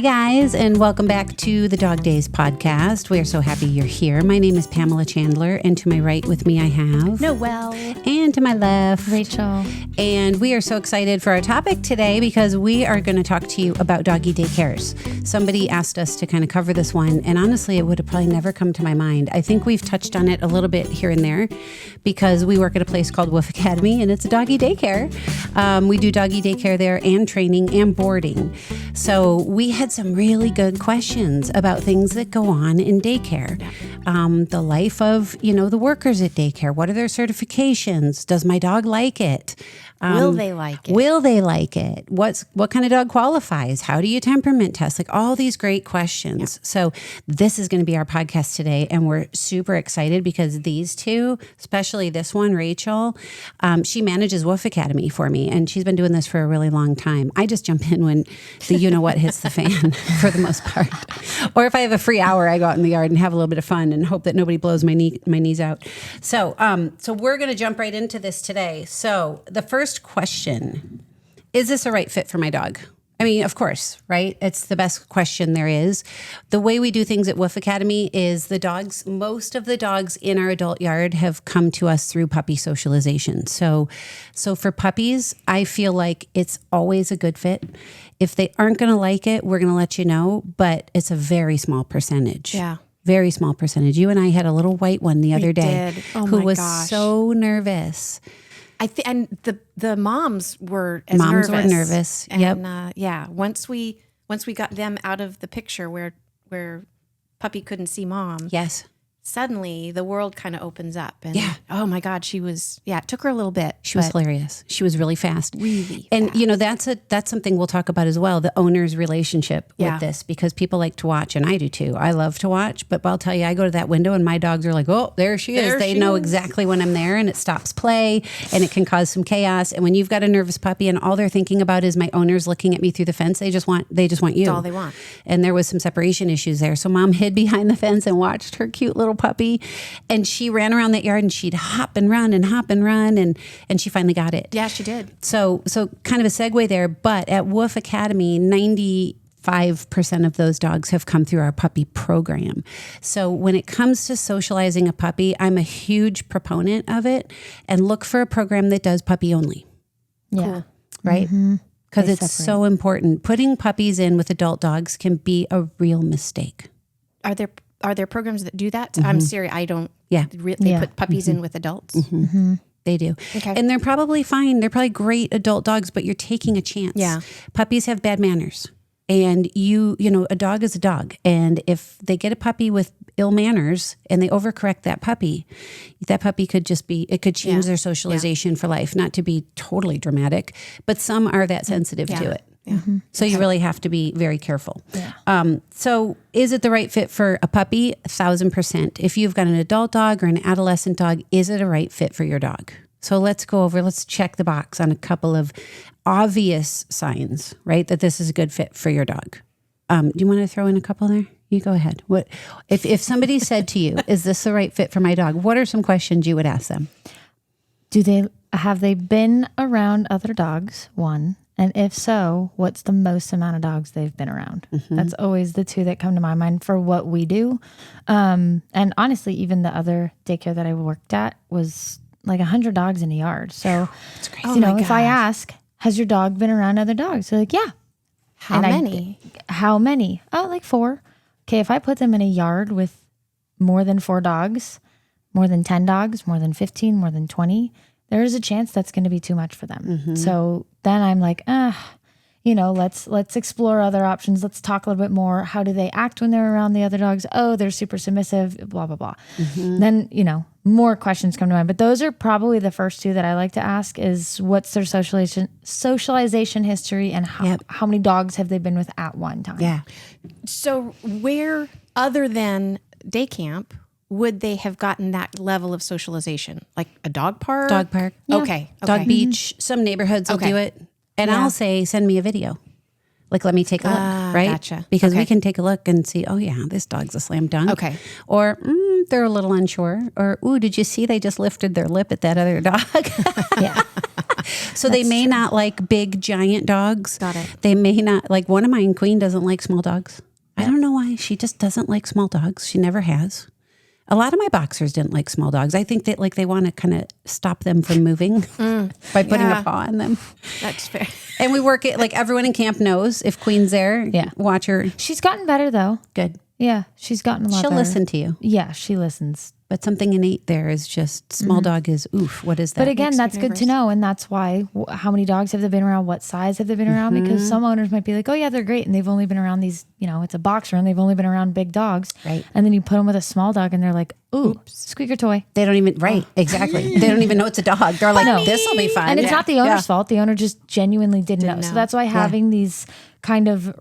Hi, guys, and welcome back to the Dog Days podcast. We are so happy you're here. My name is Pamela Chandler, and to my right with me I have Noelle. And to my left, Rachel. And we are so excited for our topic today because we are going to talk to you about doggy daycares. Somebody asked us to kind of cover this one, and honestly, it would have probably never come to my mind. I think we've touched on it a little bit here and there because we work at a place called Wolf Academy, and it's a doggy daycare. We do doggy daycare there and training and boarding. So we had some really good questions about things that go on in daycare. The life of, the workers at daycare. What are their certifications? Does my dog like it? Will they like it? Will they like it? What kind of dog qualifies? How do you temperament test? Like all these great questions. Yeah. So this is going to be our podcast today, and we're super excited because these two, especially this one, Rachel, she manages Wolf Academy for me, and she's been doing this for a really long time. I just jump in when the you-know-what hits the fan for the most part. Or if I have a free hour, I go out in the yard and have a little bit of fun and hope that nobody blows my knees out. So we're going to jump right into this today. So the first question, is this a right fit for my dog? I mean, of course, right? It's the best question there is. The way we do things at Wolf Academy is most of the dogs in our adult yard have come to us through puppy socialization. So for puppies, I feel like it's always a good fit. If they aren't going to like it, we're going to let you know, but it's a very small percentage. Yeah. Very small percentage. You and I had a little white one the other day who was so nervous. And the moms were nervous. Moms were nervous. And, once we got them out of the picture where puppy couldn't see mom. Yes. Suddenly the world kind of opens up. And oh my God, it took her a little bit. She was hilarious. She was really fast. Really and fast. That's something we'll talk about as well, the owner's relationship with this, because people like to watch, and I do too. I love to watch, but I'll tell you, I go to that window and my dogs are like, oh, there she is. They know exactly when I'm there, and it stops play and it can cause some chaos. And when you've got a nervous puppy and all they're thinking about is my owner's looking at me through the fence, they just want you. That's all they want. And there was some separation issues there. So mom hid behind the fence and watched her cute little puppy, and she ran around that yard and she'd hop and run and she finally got it. Yeah, she did. So kind of a segue there, but at Wolf Academy, 95% of those dogs have come through our puppy program. So when it comes to socializing a puppy, I'm a huge proponent of it, and look for a program that does puppy only. Yeah. Cool. Right? Because it's so important. Putting puppies in with adult dogs can be a real mistake. Are there programs that do that? I'm serious. I don't. Yeah. They put puppies in with adults. They do. Okay. And they're probably fine. They're probably great adult dogs, but you're taking a chance. Yeah. Puppies have bad manners. And a dog is a dog. And if they get a puppy with ill manners and they overcorrect that puppy could change their socialization for life. Not to be totally dramatic, but some are that sensitive to it. Yeah. So you really have to be very careful. Yeah. So is it the right fit for a puppy? 1,000%. If you've got an adult dog or an adolescent dog, is it a right fit for your dog? So let's check the box on a couple of obvious signs, right? That this is a good fit for your dog. Do you want to throw in a couple there? You go ahead. What if somebody said to you, is this the right fit for my dog? What are some questions you would ask them? Have they been around other dogs? One. And if so, what's the most amount of dogs they've been around? That's always the two that come to my mind for what we do. And honestly, even the other daycare that I worked at was like 100 dogs in a yard. So, if I ask, has your dog been around other dogs? They're like, yeah. How many? How many? Oh, like 4. Okay, if I put them in a yard with more than 4 dogs, more than 10 dogs, more than 15, more than 20, there is a chance that's going to be too much for them. So then I'm like, let's explore other options. Let's talk a little bit more. How do they act when they're around the other dogs? Oh, they're super submissive, blah, blah, blah. Then, more questions come to mind. But those are probably the first two that I like to ask is what's their socialization history and how many dogs have they been with at one time? Yeah. So where, other than day camp, would they have gotten that level of socialization? Like a dog park? Dog park. Yeah. Okay. Dog beach. Some neighborhoods will do it. And I'll say, send me a video. Like, let me take a look, right? Gotcha. Because we can take a look and see, oh yeah, this dog's a slam dunk. Okay. Or they're a little unsure. Or, ooh, did you see they just lifted their lip at that other dog? Yeah. So they may not like big, giant dogs. Got it. They may not like one of mine, Queen, doesn't like small dogs. I don't know why. She just doesn't like small dogs. She never has. A lot of my boxers didn't like small dogs. I think that like they want to kind of stop them from moving by putting a paw on them. That's fair. And we work it like everyone in camp knows if Queen's there, watch her. She's gotten better though. Good. Yeah, she's gotten a lot She'll better. listen to you. Yeah, she listens. But something innate there is just small dog is oof. What is that? But again, that's good to know. And that's why, how many dogs have they been around? What size have they been around? Because some owners might be like, oh yeah, they're great. And they've only been around these, it's a boxer and they've only been around big dogs. Right. And then you put them with a small dog and they're like, ooh, squeaker toy. They don't even, exactly. They don't even know it's a dog. They're like, this will be fun. And it's not the owner's fault. The owner just genuinely didn't know. So that's why having these kind of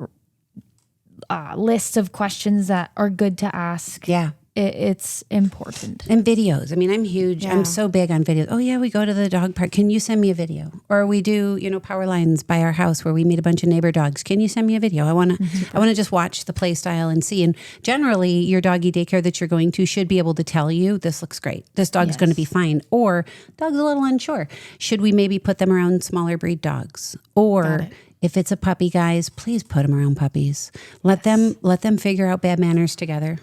lists of questions that are good to ask. Yeah. It's important. And videos. I mean, I'm huge. I'm so big on videos. Oh yeah, we go to the dog park. Can you send me a video? Or we do, power lines by our house where we meet a bunch of neighbor dogs. Can you send me a video? I want to just watch the play style and see. And generally your doggy daycare that you're going to should be able to tell you, this looks great. This dog's going to be fine. Or dog's a little unsure. Should we maybe put them around smaller breed dogs? Or if it's a puppy, guys, please put them around puppies. Let them figure out bad manners together.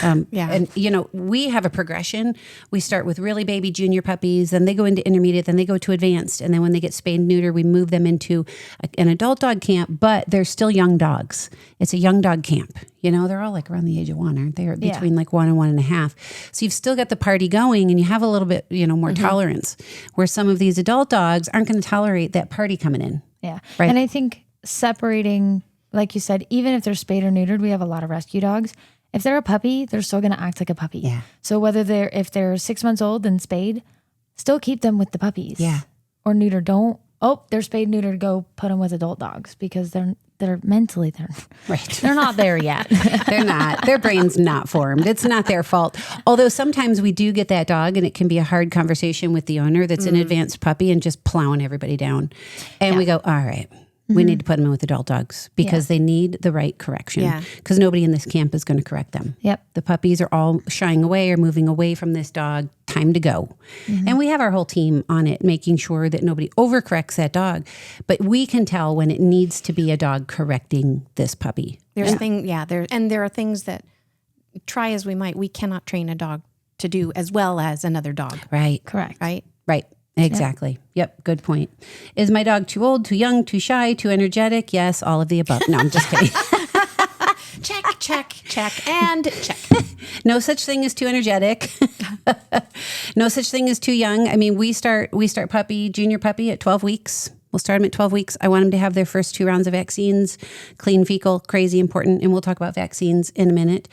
And we have a progression. We start with really baby junior puppies, then they go into intermediate, then they go to advanced. And then when they get spayed and neuter, we move them into an adult dog camp, but they're still young dogs. It's a young dog camp. They're all like around the age of 1, aren't they? Or between like 1 and 1.5. So you've still got the party going and you have a little bit, more tolerance, where some of these adult dogs aren't going to tolerate that party coming in. Yeah. Right. And I think separating, like you said, even if they're spayed or neutered, we have a lot of rescue dogs. If they're a puppy, they're still going to act like a puppy. Yeah. So if they're 6 months old and spayed, still keep them with the puppies. Yeah. Or neutered. They're spayed, neutered, go put them with adult dogs because they're mentally, they're not there yet. They're not. Their brain's not formed. It's not their fault. Although sometimes we do get that dog and it can be a hard conversation with the owner that's an advanced puppy and just plowing everybody down. And we go, all right. We need to put them in with adult dogs because they need the right correction. Because nobody in this camp is going to correct them. Yep. The puppies are all shying away or moving away from this dog. Time to go. And we have our whole team on it, making sure that nobody overcorrects that dog. But we can tell when it needs to be a dog correcting this puppy. There are things that, try as we might, we cannot train a dog to do as well as another dog. Right. Correct. Right. Right. Exactly. Yep. Good point. Is my dog too old, too young, too shy, too energetic? Yes, all of the above. No, I'm just kidding. Check, and check. No such thing as too energetic. No such thing as too young. I mean, we start junior puppy at 12 weeks. We'll start them at 12 weeks. I want them to have their first 2 rounds of vaccines, clean fecal, crazy important. And we'll talk about vaccines in a minute.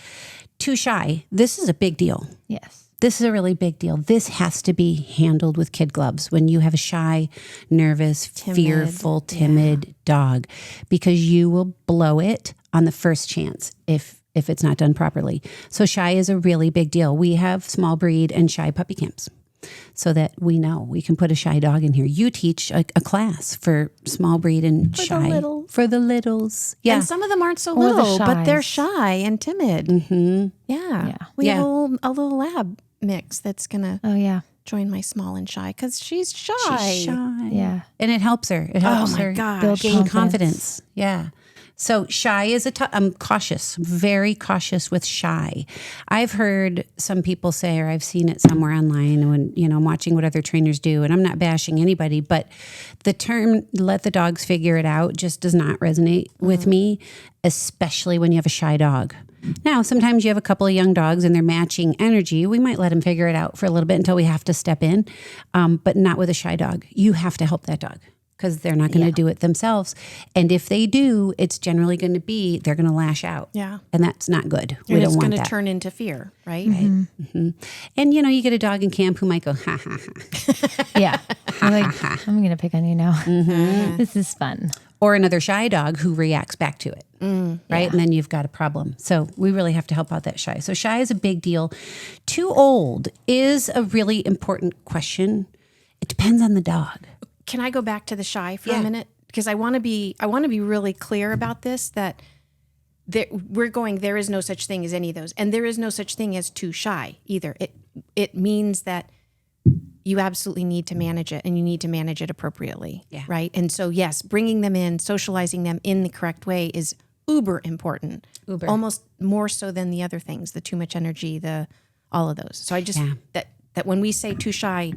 Too shy. This is a big deal. Yes. This is a really big deal. This has to be handled with kid gloves when you have a shy, nervous, fearful, timid dog, because you will blow it on the first chance if it's not done properly. So shy is a really big deal. We have small breed and shy puppy camps so that we know we can put a shy dog in here. You teach a class for small breed and shy. For the littles. Yeah. And some of them aren't so Or the little, but they're shies. shy and timid. Mm-hmm. Yeah. We have a little lab mix that's going to join my small and shy because she's shy. She's shy. Yeah. And it helps her. It helps her gosh. gain confidence. Yeah. So shy is I'm cautious, very cautious with shy. I've heard some people say, or I've seen it somewhere online when, I'm watching what other trainers do, and I'm not bashing anybody, but the term let the dogs figure it out just does not resonate with me, especially when you have a shy dog. Now, sometimes you have a couple of young dogs and they're matching energy. We might let them figure it out for a little bit until we have to step in, but not with a shy dog. You have to help that dog because they're not going to do it themselves. And if they do, it's generally going to be, they're going to lash out. Yeah. And that's not good. We And don't it's want going that. to turn into fear, right? Right. Mm-hmm. And, you get a dog in camp who might go, ha, ha, ha. Yeah. You're like, I'm going to pick on you now. This is fun. Or another shy dog who reacts back to it, right? And then you've got a problem. So we really have to help out that shy. So shy is a big deal. Too old is a really important question. It depends on the dog. Can I go back to the shy for a minute? Because I want to be really clear about this, that there is no such thing as any of those. And there is no such thing as too shy either. It means that you absolutely need to manage it, and you need to manage it appropriately. Yeah. Right. And so, yes, bringing them in, socializing them in the correct way is uber important. Uber. Almost more so than the other things, the too much energy, all of those. So I just, that when we say too shy,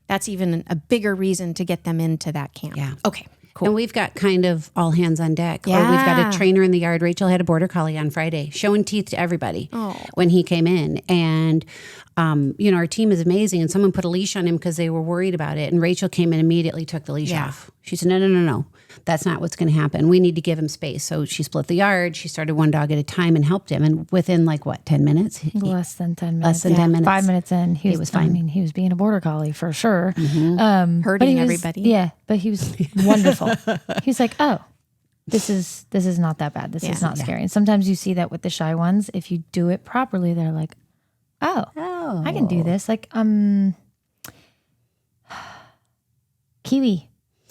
that's even a bigger reason to get them into that camp. Yeah. Okay. Cool. And we've got kind of all hands on deck. Or we've got a trainer in the yard. Rachel had a border collie on Friday, showing teeth to everybody when he came in. And, our team is amazing. And someone put a leash on him because they were worried about it. And Rachel came in immediately, took the leash off. She said, no. That's not what's going to happen. We need to give him space. So she split the yard. She started one dog at a time and helped him. And within 10 minutes? Less than 10 minutes. Less than 10 minutes. 5 minutes in, he was fine. I mean, he was being a border collie for sure. Hurting everybody. Yeah, but he was wonderful. He's like, oh, this is not that bad. This is not scary. And sometimes you see that with the shy ones. If you do it properly, they're like, oh, I can do this. Like, Kiwi.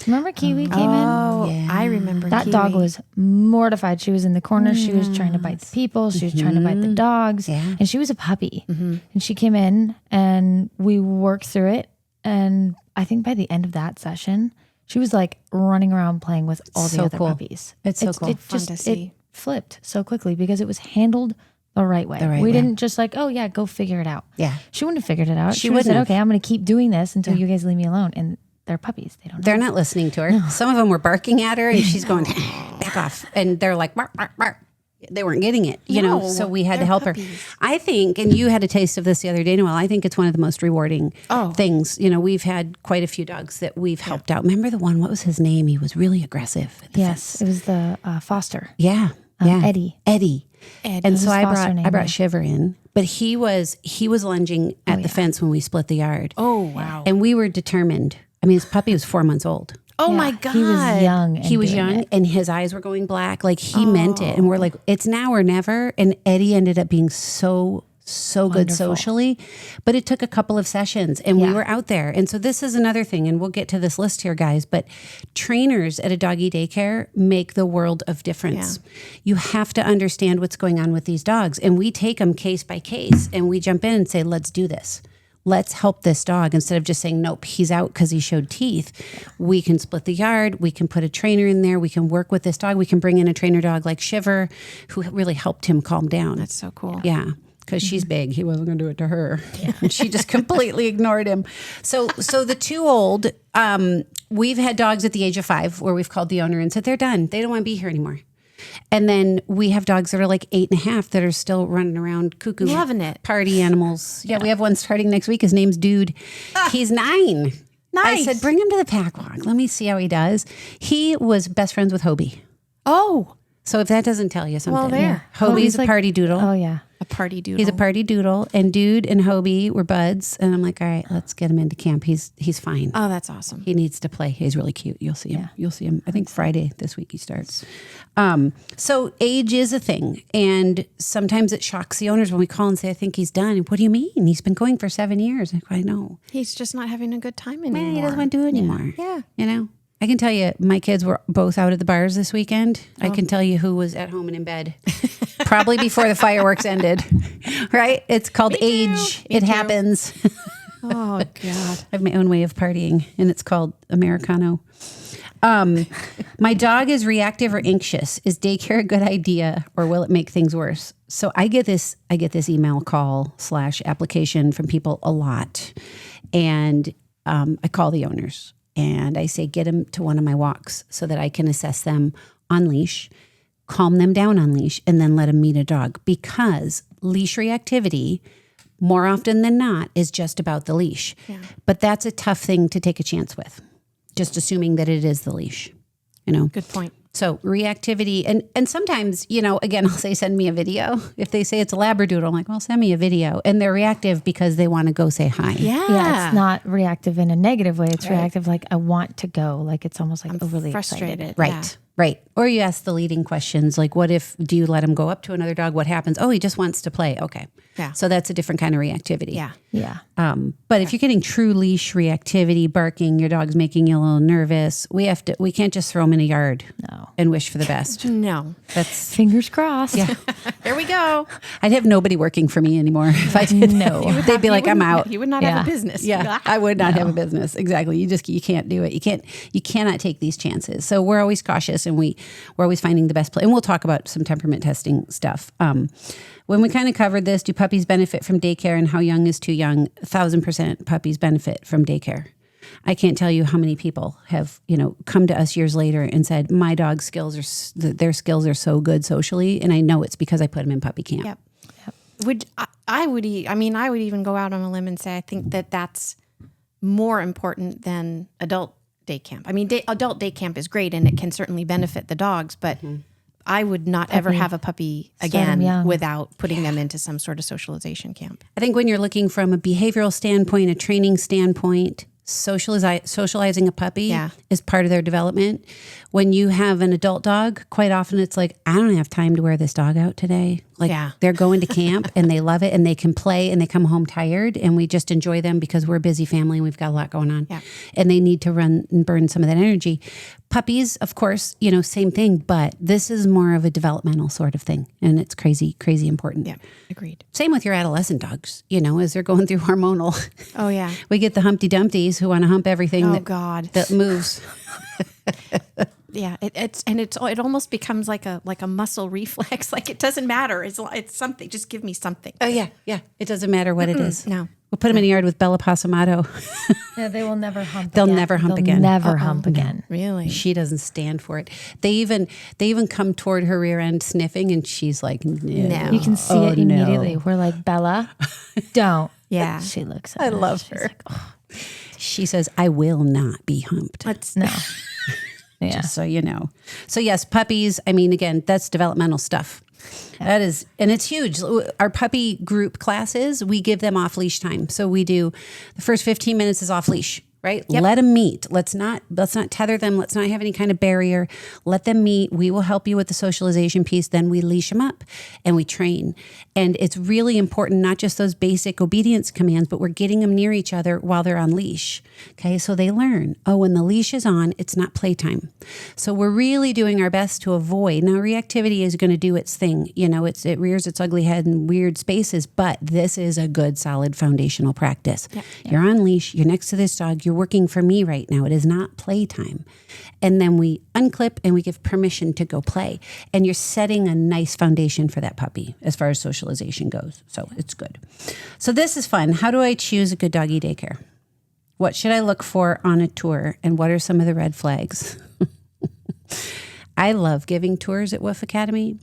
Remember Kiwi came in? Oh, yeah. I remember that Kiwi. dog was mortified. She was in the corner. She was trying to bite the people. She was trying to bite the dogs. Yeah. And she was a puppy. And she came in and we worked through it. And I think by the end of that session, she was like running around playing with all the other puppies. It's so cool. It Fun just to see. it flipped so quickly because it was handled the right way. We didn't just like, oh yeah, go figure it out. Yeah. She wouldn't have figured it out. She would have wouldn't said, have. okay, I'm going to keep doing this until you guys leave me alone. And they're puppies. They don't know. They're not listening to her. Some of them were barking at her and she's going, back off. And they're like, bark, bark, bark. They weren't getting it, so we had to help her. I think, and you had a taste of this the other day, Noelle, I think it's one of the most rewarding things. We've had quite a few dogs that we've helped out. Remember the one, what was his name? He was really aggressive. At the fence. It was the foster. Yeah. Eddie. And so I foster brought name, Shiver in, but he was lunging at the fence when we split the yard. Oh, wow. And we were determined. I mean, his puppy was 4 months old. Oh my God. He was young. He was young and his eyes were going black. Like he meant it. And we're like, it's now or never. And Eddie ended up being so good socially, but it took a couple of sessions and we were out there. And so this is another thing, and we'll get to this list here, guys, but trainers at a doggy daycare make the world of difference. Yeah. You have to understand what's going on with these dogs. And we take them case by case and we jump in and say, let's do this. Let's help this dog instead of just saying, nope, he's out because he showed teeth. We can split the yard. We can put a trainer in there. We can work with this dog. We can bring in a trainer dog like Shiver, who really helped him calm down. That's so cool. Yeah. Because she's big. He wasn't going to do it to her. Yeah. And she just completely ignored him. So the too old, we've had dogs at the age of 5 where we've called the owner and said, they're done. They don't want to be here anymore. And then we have dogs that are like 8.5 that are still running around cuckoo. Loving it. Party animals. Yeah, we have one starting next week. His name's Dude. He's 9. Nice. I said, bring him to the pack walk. Let me see how he does. He was best friends with Hobie. Oh. So if that doesn't tell you something. Well, there. Hobie's a party doodle. Oh, yeah. A party doodle. He's a party doodle, and Dude and Hobie were buds. And I'm like, all right, let's get him into camp. He's fine. Oh, that's awesome. He needs to play. He's really cute. You'll see him. Yeah. You'll see him. I think Friday this week he starts. So age is a thing, and sometimes it shocks the owners when we call and say, I think he's done. What do you mean? He's been going for 7 years. I know. He's just not having a good time anymore. Man, he doesn't want to do it anymore. Yeah. I can tell you, my kids were both out at the bars this weekend. I can tell you who was at home and in bed. Probably before the fireworks ended, right? It's called age. It happens. Oh, God. I have my own way of partying, and it's called Americano. My dog is reactive or anxious. Is daycare a good idea, or will it make things worse? So I get this email call / application from people a lot, and I call the owners. And I say, get them to one of my walks so that I can assess them on leash, calm them down on leash, and then let them meet a dog. Because leash reactivity, more often than not, is just about the leash. Yeah. But that's a tough thing to take a chance with, just assuming that it is the leash. Good point. So reactivity, and sometimes, again, I'll say, send me a video. If they say it's a Labradoodle, I'm like, well, send me a video. And they're reactive because they want to go say hi. Yeah, it's not reactive in a negative way. It's reactive like, I want to go. Like, it's almost like overly frustrated. Excited. Right. Or you ask the leading questions, like, do you let him go up to another dog? What happens? Oh, he just wants to play. Okay. Yeah. So that's a different kind of reactivity. Yeah. Yeah. But if you're getting true leash reactivity, barking, your dog's making you a little nervous, we can't just throw them in a yard and wish for the best. No. That's Fingers crossed. yeah. There we go. I'd have nobody working for me anymore if I did. No. They'd be like, I'm out. You would not have a business. Yeah, I would not have a business. Exactly. You can't do it. You cannot take these chances. So we're always cautious, and we're always finding the best play. And we'll talk about some temperament testing stuff. When we kind of covered this, do puppies benefit from daycare and how young is too young? 1,000% puppies benefit from daycare. I can't tell you how many people have, come to us years later and said, my dog's skills their skills are so good socially. And I know it's because I put them in puppy camp. Yep. I would even go out on a limb and say I think that that's more important than adult day camp. I mean, adult day camp is great and it can certainly benefit the dogs, but I would not ever have a puppy again without putting them into some sort of socialization camp. I think when you're looking from a behavioral standpoint, a training standpoint, socializing a puppy is part of their development. When you have an adult dog, quite often it's like, I don't have time to wear this dog out today. Like they're going to camp and they love it and they can play and they come home tired and we just enjoy them because we're a busy family and we've got a lot going on. Yeah. And they need to run and burn some of that energy. Puppies, of course, same thing, but this is more of a developmental sort of thing. And it's crazy, crazy important. Yeah, agreed. Same with your adolescent dogs, as they're going through hormonal. Oh, yeah. We get the Humpty Dumpties who want to hump everything that moves. Yeah, it almost becomes like a muscle reflex. Like it doesn't matter. It's something. Just give me something. Oh yeah. It doesn't matter what it is. No, we'll put them in a yard with Bella Pasamato. Yeah, they will never hump. They'll never hump again. Never hump again. Really? She doesn't stand for it. They even come toward her rear end sniffing, and she's like, no. You can see it immediately. No. We're like, Bella, don't. Yeah. She looks at I love her. Like, oh. She says, I will not be humped. No. Yeah. Just so you know. So yes, puppies, again, that's developmental stuff. Yeah. That is, and it's huge. Our puppy group classes, we give them off leash time. So we do the first 15 minutes is off leash. Right? Yep. Let them meet. Let's not tether them. Let's not have any kind of barrier. Let them meet. We will help you with the socialization piece. Then we leash them up and we train. And it's really important, not just those basic obedience commands, but we're getting them near each other while they're on leash. Okay. So they learn, when the leash is on, it's not playtime. So we're really doing our best to avoid. Now reactivity is going to do its thing. It rears its ugly head in weird spaces, but this is a good, solid foundational practice. Yep. You're on leash. You're next to this dog. You're working for me right now. It is not playtime. And then we unclip and we give permission to go play. And you're setting a nice foundation for that puppy as far as socialization goes. So it's good. So this is fun. How do I choose a good doggy daycare? What should I look for on a tour? And what are some of the red flags? I love giving tours at Woof Academy.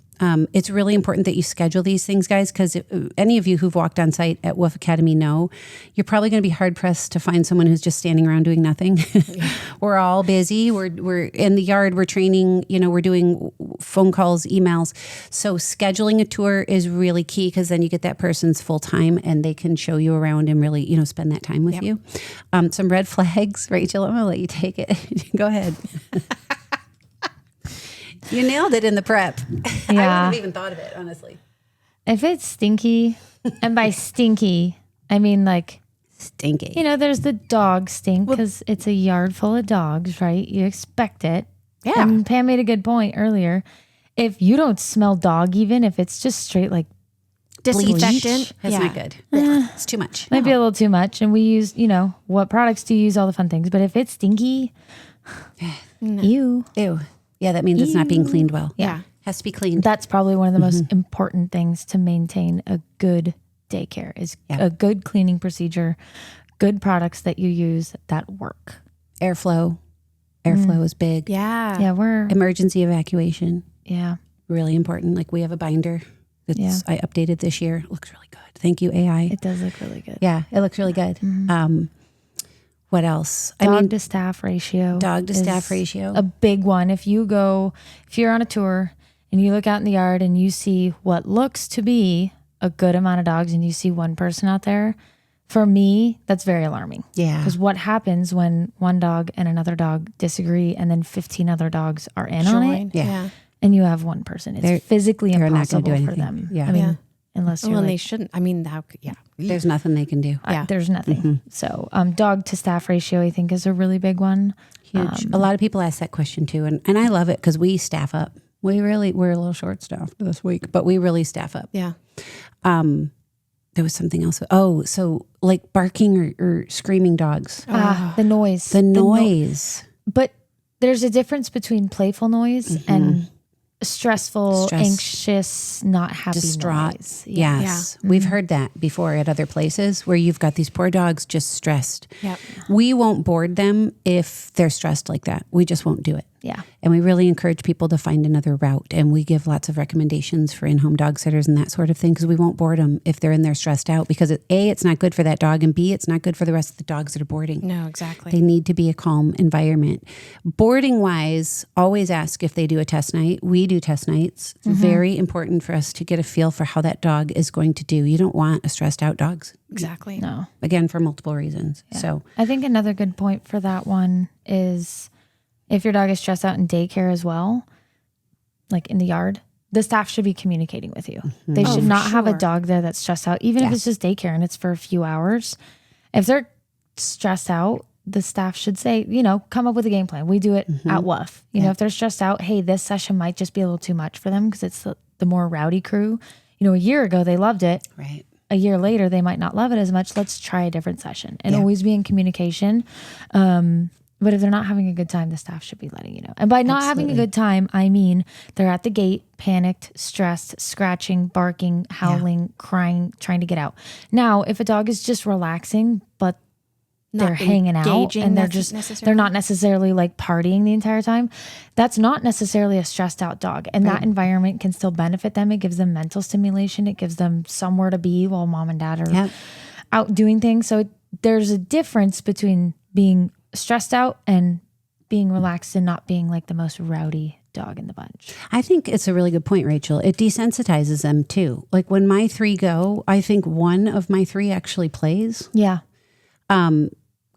It's really important that you schedule these things, guys, because any of you who've walked on site at Woof Academy know you're probably going to be hard pressed to find someone who's just standing around doing nothing. We're all busy. We're in the yard. We're training. We're doing phone calls, emails. So scheduling a tour is really key because then you get that person's full time and they can show you around and really spend that time with you. Some red flags, Rachel. I'm going to let you take it. Go ahead. You nailed it in the prep. Yeah. I wouldn't have even thought of it, honestly. If it's stinky, and by stinky, I mean like stinky. There's the dog stink because it's a yard full of dogs, right? You expect it. Yeah. And Pam made a good point earlier. If you don't smell dog, even if it's just straight like disinfectant, that's not good. It's too much. Might be a little too much. And we use, what products do you use? All the fun things. But if it's stinky, ew. Yeah, that means it's not being cleaned well. Yeah. Has to be cleaned. That's probably one of the most important things to maintain a good daycare is a good cleaning procedure, good products that you use that work. Airflow. Airflow is big. Yeah. Yeah, we're... Emergency evacuation. Yeah. Really important. Like we have a binder that's I updated this year. It looks really good. Thank you, AI. It does look really good. Yeah, it looks really good. What else? Dog to staff ratio. Dog to staff ratio. A big one. If you're on a tour and you look out in the yard and you see what looks to be a good amount of dogs and you see one person out there, for me, that's very alarming. Yeah. Because what happens when one dog and another dog disagree and then 15 other dogs are in on it? Yeah. And you have one person. It's physically impossible not do for anything. them. Yeah. I mean, unless you're Well, and like, they shouldn't. I mean, There's nothing they can do. there's nothing. So dog to staff ratio, I think, is a really big one. Huge. A lot of people ask that question too. And I love it because we staff up. We're a little short staffed this week, but we really staff up. Yeah. There was something else. Oh, so like barking or screaming dogs. The noise. The noise. But there's a difference between playful noise and stressful, anxious, not happy Distraught. noise. Yes. We've heard that before at other places where you've got these poor dogs just stressed. Yep. We won't board them if they're stressed like that. We just won't do it. Yeah. And we really encourage people to find another route. And we give lots of recommendations for in-home dog sitters and that sort of thing because we won't board them if they're in there stressed out because A, it's not good for that dog, and B, it's not good for the rest of the dogs that are boarding. No, exactly. They need to be a calm environment. Boarding wise, always ask if they do a test night. We do test nights. It's very important for us to get a feel for how that dog is going to do. You don't want a stressed out dog. Exactly. No. Again, for multiple reasons. Yeah. So I think another good point for that one is if your dog is stressed out in daycare as well, like in the yard, the staff should be communicating with you. They should not have a dog there that's stressed out, even if it's just daycare and it's for a few hours. If they're stressed out, the staff should say, come up with a game plan. We do it at WUF. If they're stressed out, hey, this session might just be a little too much for them because it's the more rowdy crew. A year ago, they loved it. right. A year later, they might not love it as much. Let's try a different session and always be in communication. But if they're not having a good time, the staff should be letting you know. And by not having a good time, I mean they're at the gate, panicked, stressed, scratching, barking, howling, crying, trying to get out. Now, if a dog is just relaxing, but they're hanging out and they're not necessarily like partying the entire time, that's not necessarily a stressed out dog. And that environment can still benefit them. It gives them mental stimulation. It gives them somewhere to be while mom and dad are out doing things. So there's a difference between being stressed out and being relaxed and not being like the most rowdy dog in the bunch. I think it's a really good point, Rachel. It desensitizes them too. Like when my 3 go, I think one of my 3 actually plays. Yeah.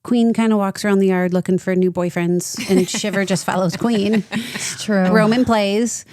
Queen kind of walks around the yard looking for new boyfriends, and Shiver just follows Queen. It's true. Roman plays.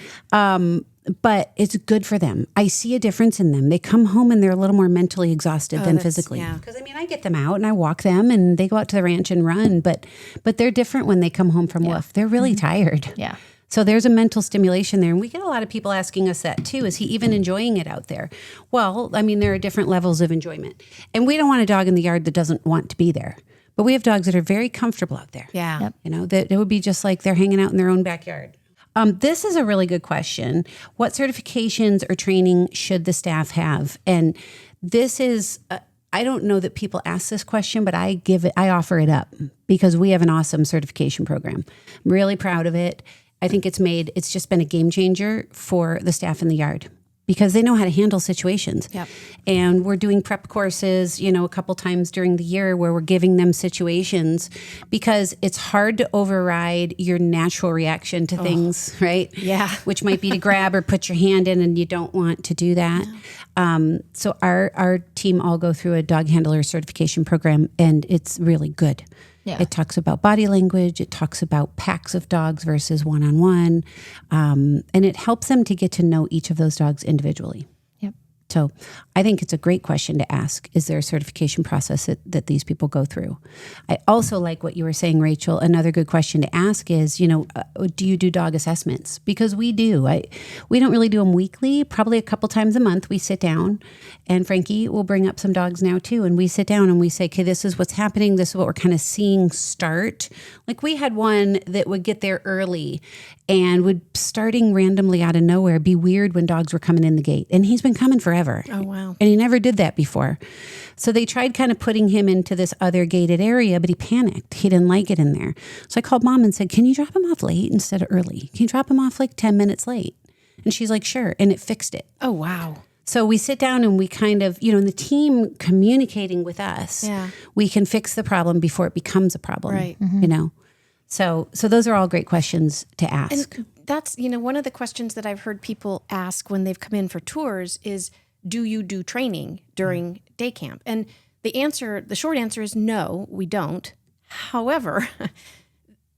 But it's good for them. I see a difference in them. They come home and they're a little more mentally exhausted than physically. Because I get them out and I walk them and they go out to the ranch and run, but they're different when they come home from WUF. They're really tired. Yeah. So there's a mental stimulation there. And we get a lot of people asking us that too. Is he even enjoying it out there? Well, there are different levels of enjoyment. And we don't want a dog in the yard that doesn't want to be there. But we have dogs that are very comfortable out there. Yeah. Yep. That it would be just like they're hanging out in their own backyard. This is a really good question. What certifications or training should the staff have? And this is, I don't know that people ask this question, but I offer it up because we have an awesome certification program. I'm really proud of it. I think it's just been a game changer for the staff in the yard because they know how to handle situations. Yep. And we're doing prep courses, a couple times during the year where we're giving them situations because it's hard to override your natural reaction to things, right? Yeah. Which might be to grab or put your hand in, and you don't want to do that. So our team all go through a dog handler certification program, and it's really good. Yeah. It talks about body language. It talks about packs of dogs versus one-on-one. And it helps them to get to know each of those dogs individually. Yep. So I think it's a great question to ask. Is there a certification process that these people go through? I also like what you were saying, Rachel. Another good question to ask is, do you do dog assessments? Because we do. We don't really do them weekly. Probably a couple times a month we sit down, and Frankie will bring up some dogs now too. And we sit down and we say, okay, this is what's happening. This is what we're kind of seeing start. Like we had one that would get there early and would, starting randomly out of nowhere, be weird when dogs were coming in the gate. And he's been coming forever. Oh, wow. And he never did that before. So they tried kind of putting him into this other gated area, but he panicked. He didn't like it in there. So I called mom and said, can you drop him off late instead of early? Can you drop him off like 10 minutes late? And she's like, sure. And it fixed it. Oh, wow. So we sit down and we kind of, the team communicating with us, we can fix the problem before it becomes a problem, Right. So those are all great questions to ask. And that's, one of the questions that I've heard people ask when they've come in for tours is, do you do training during day camp? And the short answer is no, we don't. However,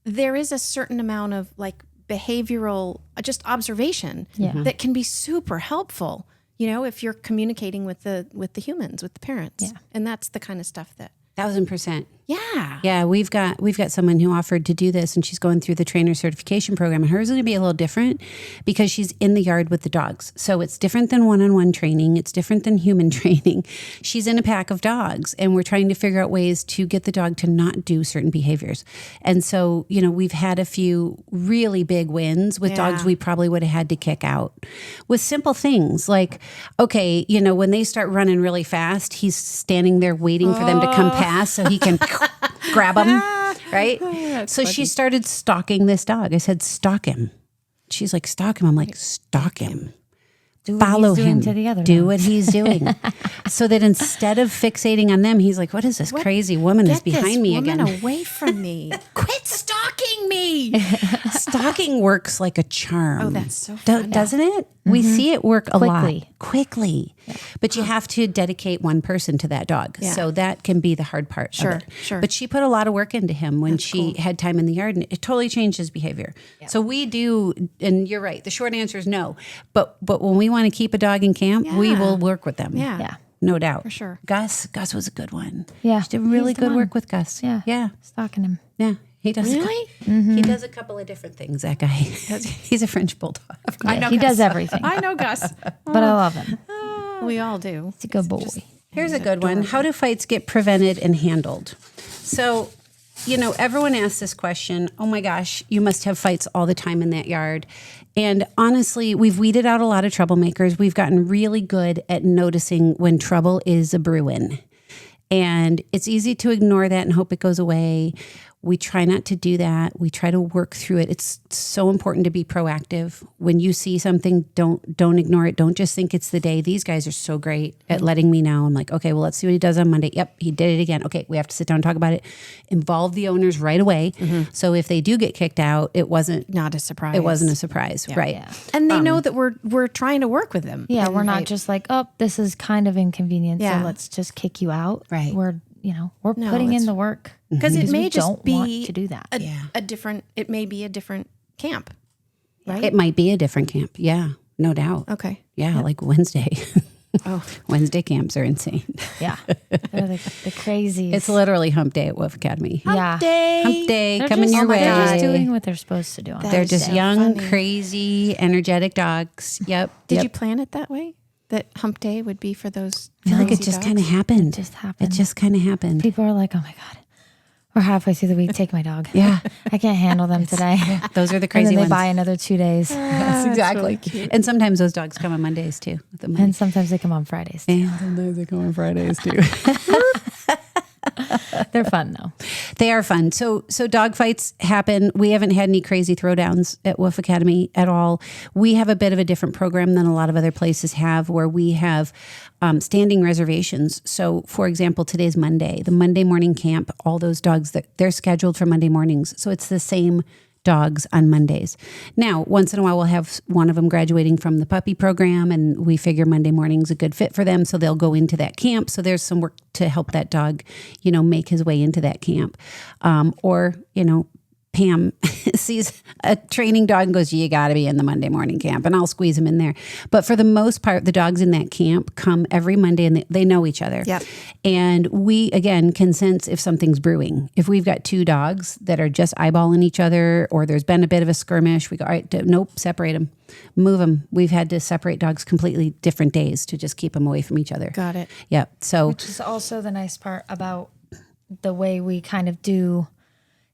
there is a certain amount of like behavioral, just observation that can be super helpful if you're communicating with the humans, with the parents. Yeah. And that's the kind of stuff that 1,000%. Yeah. Yeah, we've got someone who offered to do this, and she's going through the trainer certification program, and hers is going to be a little different because she's in the yard with the dogs. So it's different than one-on-one training. It's different than human training. She's in a pack of dogs, and we're trying to figure out ways to get the dog to not do certain behaviors. And so, we've had a few really big wins with dogs we probably would have had to kick out with simple things like, okay, when they start running really fast, he's standing there waiting for them to come past so he can grab them, right? So she started stalking this dog. I said, stalk him. She's like, stalk him. I'm like, stalk him. Follow him. To the other do dogs. what he's doing. So that instead of fixating on them, he's like, what is this crazy woman is behind me again? Get away from me. Quit stalking me. Stalking works like a charm. Oh, that's so fun. Doesn't it? We see it work a lot. Quickly. Yeah. But you have to dedicate one person to that dog. Yeah. So that can be the hard part. Sure. But she put a lot of work into him when she had time in the yard, and it totally changed his behavior. Yeah. So we do, and you're right. The short answer is no. But when we want to keep a dog in camp, we will work with them. Yeah. No doubt. For sure. Gus was a good one. Yeah. She did really He's the good one. work with Gus. Yeah. Yeah. Stalking him. Yeah. He does. Really? He does a couple of different things, that guy. He's a French bulldog. Yeah, he does everything. I know Gus. But I love him. We all do. He's a good boy. Here's a good one. How do fights get prevented and handled? So, everyone asks this question. Oh my gosh, you must have fights all the time in that yard. And honestly, we've weeded out a lot of troublemakers. We've gotten really good at noticing when trouble is a brewing. And it's easy to ignore that and hope it goes away. We try not to do that. We try to work through it. It's so important to be proactive. When you see something, don't ignore it. Don't just think it's the day. These guys are so great at letting me know. I'm like, okay, well, let's see what he does on Monday. Yep, he did it again. Okay, we have to sit down and talk about it. Involve the owners right away. So if they do get kicked out, it wasn't Not a surprise. It wasn't a surprise, right? Yeah. And they know that we're trying to work with them. Yeah, And we're not just like, oh, this is kind of inconvenient, Yeah. so let's just kick you out. Right. We're putting in the work. because it may we just don't be want to do that. a different. It may be a different camp, right? It might be a different camp. Yeah, no doubt. Okay. Yeah, like Wednesday. Oh. Wednesday camps are insane. Yeah. They're the crazies. It's literally hump day at Wolf Academy. yeah. Day. Hump day They're coming just, your way. They're just doing what they're supposed to do. They're just so young, funny. crazy, energetic dogs. Yep. Did you plan it that way? That hump day would be for those. I feel like it crazy just dogs? kind of happened. just happened. It just kind of happened. People are like, oh my God, we're halfway through the week. Take my dog. Yeah. I can't handle them today. Those are the And crazy then they ones. buy another 2 days. Yes, exactly. And sometimes those dogs come on Mondays too. With the money. And sometimes they come on Fridays. And sometimes they come on Fridays too. They're fun though. They are fun. So dog fights happen. We haven't had any crazy throwdowns at Wolf Academy at all. We have a bit of a different program than a lot of other places have, where we have standing reservations. So, for example, today's Monday, the Monday morning camp. All those dogs they're scheduled for Monday mornings. So it's the same dogs on Mondays. Now, once in a while, we'll have one of them graduating from the puppy program, and we figure Monday morning's a good fit for them, so they'll go into that camp. So there's some work to help that dog, make his way into that camp. Or, Pam sees a training dog and goes, you got to be in the Monday morning camp, and I'll squeeze him in there. But for the most part, the dogs in that camp come every Monday, and they know each other. Yep. And we, again, can sense if something's brewing. If we've got two dogs that are just eyeballing each other, or there's been a bit of a skirmish, we go, all right, nope, separate them, move them. We've had to separate dogs completely different days to just keep them away from each other. Got it. Yep. So Which is also the nice part about the way we kind of do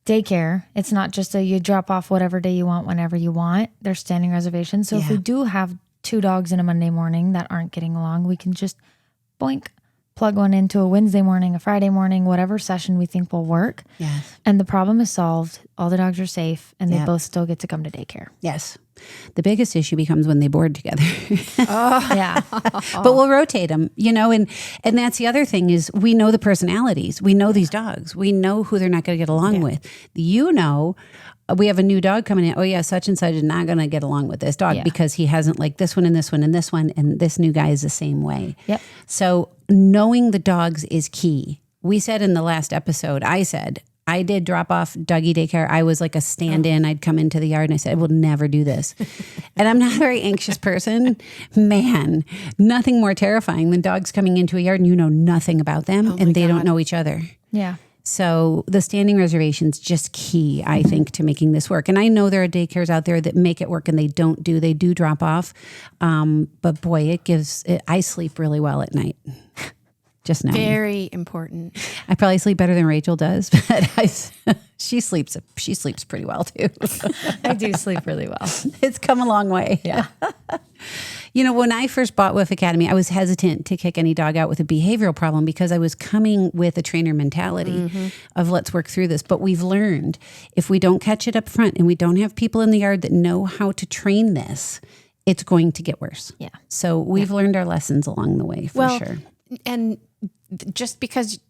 daycare. It's not just you drop off whatever day you want, whenever you want. There's standing reservations. So if we do have 2 dogs in a Monday morning that aren't getting along, we can just boink, plug one into a Wednesday morning, a Friday morning, whatever session we think will work. yes. And the problem is solved. All the dogs are safe, and they Yep. both still get to come to daycare. Yes. The biggest issue becomes when they board together. Yeah. But we'll rotate them, and that's the other thing is we know the personalities. We know these dogs. We know who they're not going to get along with. We have a new dog coming in. Oh yeah, such and such is not going to get along with this dog because he hasn't liked this one and this one and this one, and this new guy is the same way. Yep. So knowing the dogs is key. We said in the last episode, I said, I did drop off Doggie daycare. I was like a stand-in. I'd come into the yard and I said, I will never do this. And I'm not a very anxious person. Man, nothing more terrifying than dogs coming into a yard and you know nothing about them and they don't know each other. Yeah. So the standing reservation's just key, I think, to making this work. And I know there are daycares out there that make it work and they do drop off. But boy, I sleep really well at night. Just now. Very important. I probably sleep better than Rachel does, but she sleeps pretty well too. I do sleep really well. It's come a long way. Yeah. When I first bought Woof Academy, I was hesitant to kick any dog out with a behavioral problem because I was coming with a trainer mentality of let's work through this. But we've learned if we don't catch it up front and we don't have people in the yard that know how to train this, it's going to get worse. Yeah. So we've learned our lessons along the way for sure. And just because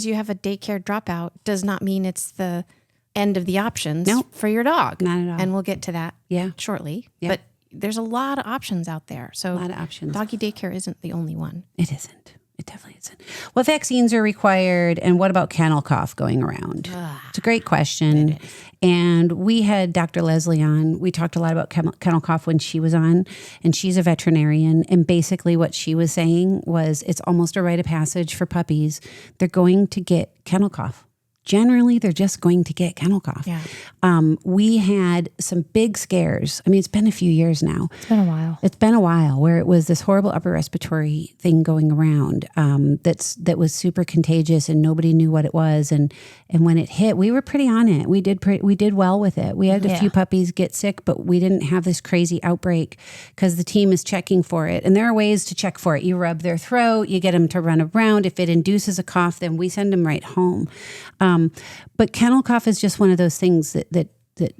you have a daycare dropout does not mean it's the end of the options for your dog. Not at all. And we'll get to that shortly. Yeah. But there's a lot of options out there. So A lot of options. Doggie daycare isn't the only one. It isn't. It definitely isn't. What vaccines are required and what about kennel cough going around? It's a great question. And we had Dr. Leslie on. We talked a lot about kennel cough when she was on, and she's a veterinarian. And basically what she was saying was it's almost a rite of passage for puppies. They're going to get kennel cough. Generally, they're just going to get kennel cough. Yeah. We had some big scares. I mean, it's been a few years now. It's been a while. It's been a while where it was this horrible upper respiratory thing going around that was super contagious and nobody knew what it was. And when it hit, we were pretty on it. We did well with it. We had a few puppies get sick, but we didn't have this crazy outbreak because the team is checking for it. And there are ways to check for it. You rub their throat, you get them to run around. If it induces a cough, then we send them right home. But kennel cough is just one of those things that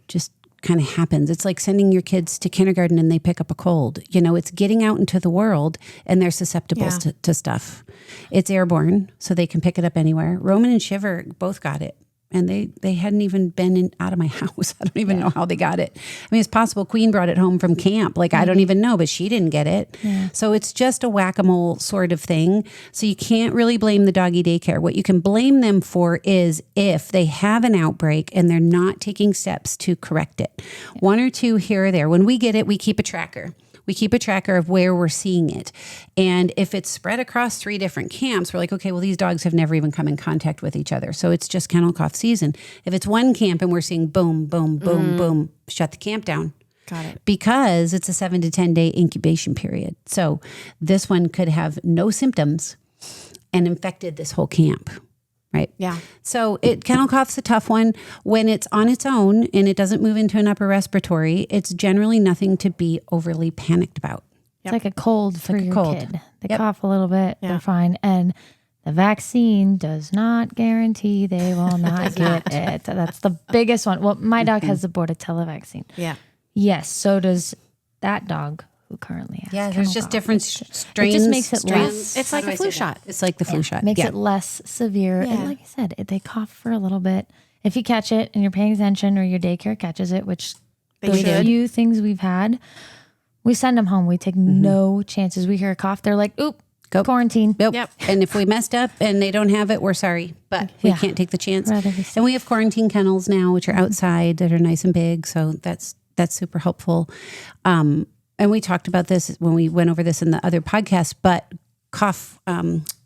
just kind of happens. It's like sending your kids to kindergarten and they pick up a cold. It's getting out into the world and they're susceptible to stuff. It's airborne, so they can pick it up anywhere. Roman and Shiver both got it. And they hadn't even been out of my house. I don't even know how they got it. I mean, it's possible Queen brought it home from camp. Like, I don't even know, but she didn't get it. Yeah. So it's just a whack-a-mole sort of thing. So you can't really blame the doggy daycare. What you can blame them for is if they have an outbreak and they're not taking steps to correct it. Yeah. One or two here or there. When we get it, we keep a tracker. We keep a tracker of where we're seeing it. And if it's spread across 3 different camps, we're like, okay, well, these dogs have never even come in contact with each other. So it's just kennel cough season. If it's one camp and we're seeing boom, boom, boom, boom, shut the camp down. Got it. Because it's a 7 to 10 day incubation period. So this one could have no symptoms and infected this whole camp. Right. Yeah. So kennel cough's a tough one. When it's on its own and it doesn't move into an upper respiratory, it's generally nothing to be overly panicked about. It's like a cold for your kid. They Yep. cough a little bit, they're fine. And the vaccine does not guarantee they will not get it. That's the biggest one. Well, my dog has the Bordetella vaccine. Yeah. Yes. So does that dog who currently has Yeah, kennel there's just cough. different strains. It just makes it less. It's like a flu shot. It's like the flu shot. Makes Yeah. it less severe. Yeah. And like I said, they cough for a little bit. If you catch it and you're paying attention or your daycare catches it, which They the should. few things we've had, we send them home. We take no chances. We hear a cough. They're like, oop, Go. quarantine. Yep. And if we messed up and they don't have it, we're sorry, but we can't take the chance. Rather be safe. And we have quarantine kennels now, which are outside that are nice and big. So that's super helpful. And we talked about this when we went over this in the other podcast, but cough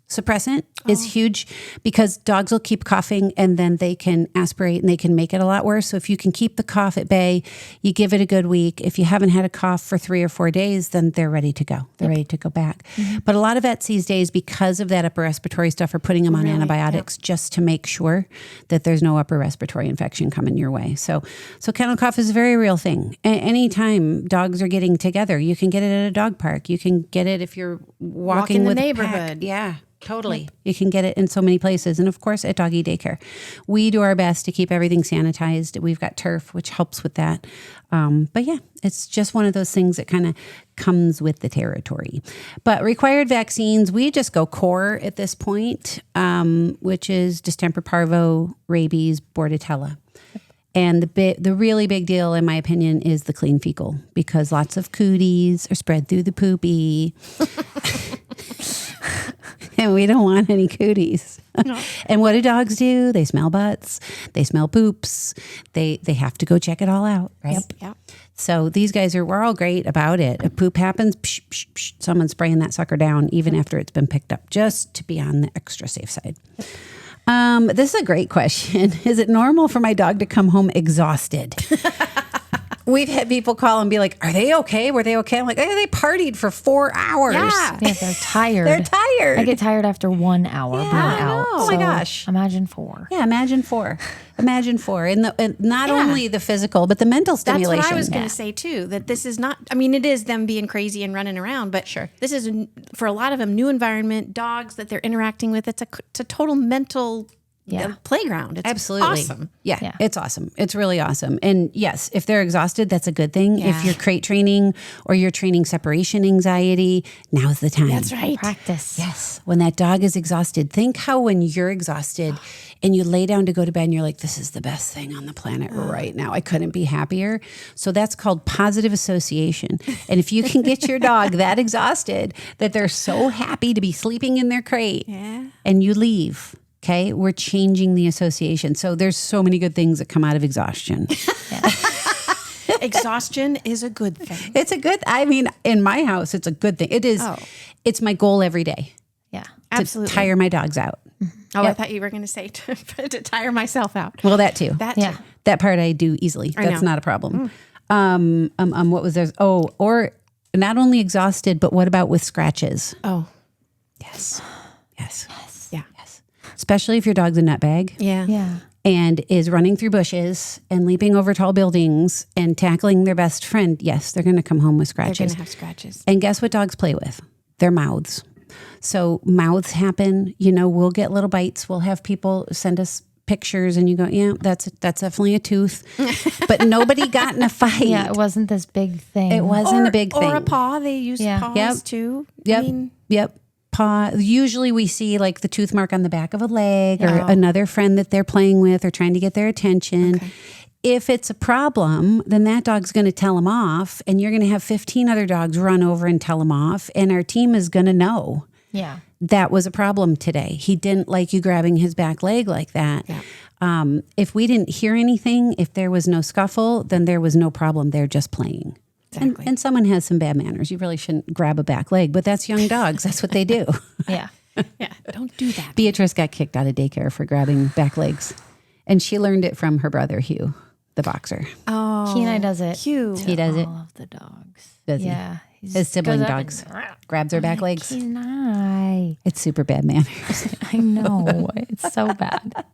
suppressant is huge because dogs will keep coughing and then they can aspirate and they can make it a lot worse. So if you can keep the cough at bay, you give it a good week. If you haven't had a cough for 3 or 4 days, then they're ready to go. They're ready to go back. But a lot of vets these days, because of that upper respiratory stuff, are putting them on antibiotics just to make sure that there's no upper respiratory infection coming your way. So kennel cough is a very real thing. Anytime dogs are getting together, you can get it at a dog park. You can get it if you're walking in the with a pack. neighborhood. Yeah. Totally. You can get it in so many places. And of course, at doggy daycare, we do our best to keep everything sanitized. We've got turf, which helps with that. But yeah, it's just one of those things that kind of comes with the territory. But required vaccines, we just go core at this point, which is distemper parvo, rabies, bordetella. And the really big deal, in my opinion, is the clean fecal, because lots of cooties are spread through the poopy. And we don't want any cooties. No. And what do dogs do? They smell butts. They smell poops. They have to go check it all out, right? Yep. So these guys we're all great about it. A poop happens, psh, psh, psh, someone's spraying that sucker down even after it's been picked up, just to be on the extra safe side. This is a great question. Is it normal for my dog to come home exhausted? We've had people call and be like, are they okay? Were they okay? I'm like, they partied for 4 hours. Yeah. Yeah, they're tired. They're tired. I get tired after 1 hour being I out. know. Oh my So gosh. Imagine 4. Yeah, imagine 4. Imagine 4. And not only the physical, but the mental That's stimulation. what I was going to say too, that this is not, I mean, it is them being crazy and running around, but this is, for a lot of them, new environment, dogs that they're interacting with. It's a total mental playground. It's Absolutely. awesome. Yeah, it's awesome. It's really awesome. And yes, if they're exhausted, that's a good thing. If you're crate training or you're training separation anxiety, now's the time. That's right. Practice. Yes. When that dog is exhausted, think how when you're exhausted and you lay down to go to bed and you're like, this is the best thing on the planet right now. I couldn't be happier. So that's called positive association. And if you can get your dog that exhausted that they're so happy to be sleeping in their crate and you leave, okay, we're changing the association. So there's so many good things that come out of exhaustion. Exhaustion is a good thing. It's a good, I mean, in my house, it's a good thing. It is, it's my goal every day. Yeah. Absolutely. To tire my dogs out. Oh, I thought you were going to say to tire myself out. Well, that too. That too. That part I do easily. That's not a problem. What was there? Oh, or not only exhausted, but what about with scratches? Oh, Yes. yeah. Especially if your dog's a nutbag Yeah. and is running through bushes and leaping over tall buildings and tackling their best friend. Yes, they're going to come home with They're going scratches. to have scratches. And guess what dogs play with? Their mouths. So mouths happen, we'll get little bites. We'll have people send us pictures and you go, yeah, that's definitely a tooth. But nobody got in a fight. Yeah, it wasn't this big thing. It wasn't a big thing. Or a paw. They use paws too. Yep. Paw. Usually we see like the tooth mark on the back of a leg or another friend that they're playing with or trying to get their attention. Okay. If it's a problem, then that dog's going to tell him off and you're going to have 15 other dogs run over and tell him off. And our team is going to know that was a problem today. He didn't like you grabbing his back leg like that. Yeah. If we didn't hear anything, if there was no scuffle, then there was no problem. They're just playing. Exactly. And someone has some bad manners. You really shouldn't grab a back leg, but that's young dogs. That's what they do. Yeah. Don't do that. Beatrice got kicked out of daycare for grabbing back legs. And she learned it from her brother, Hugh, the boxer. Oh, Kenai does it. Cute. He does it. All of the dogs. Does he? Yeah. His sibling dogs. Grabs their back legs. Kenai. It's super bad manners. I know. It's so bad.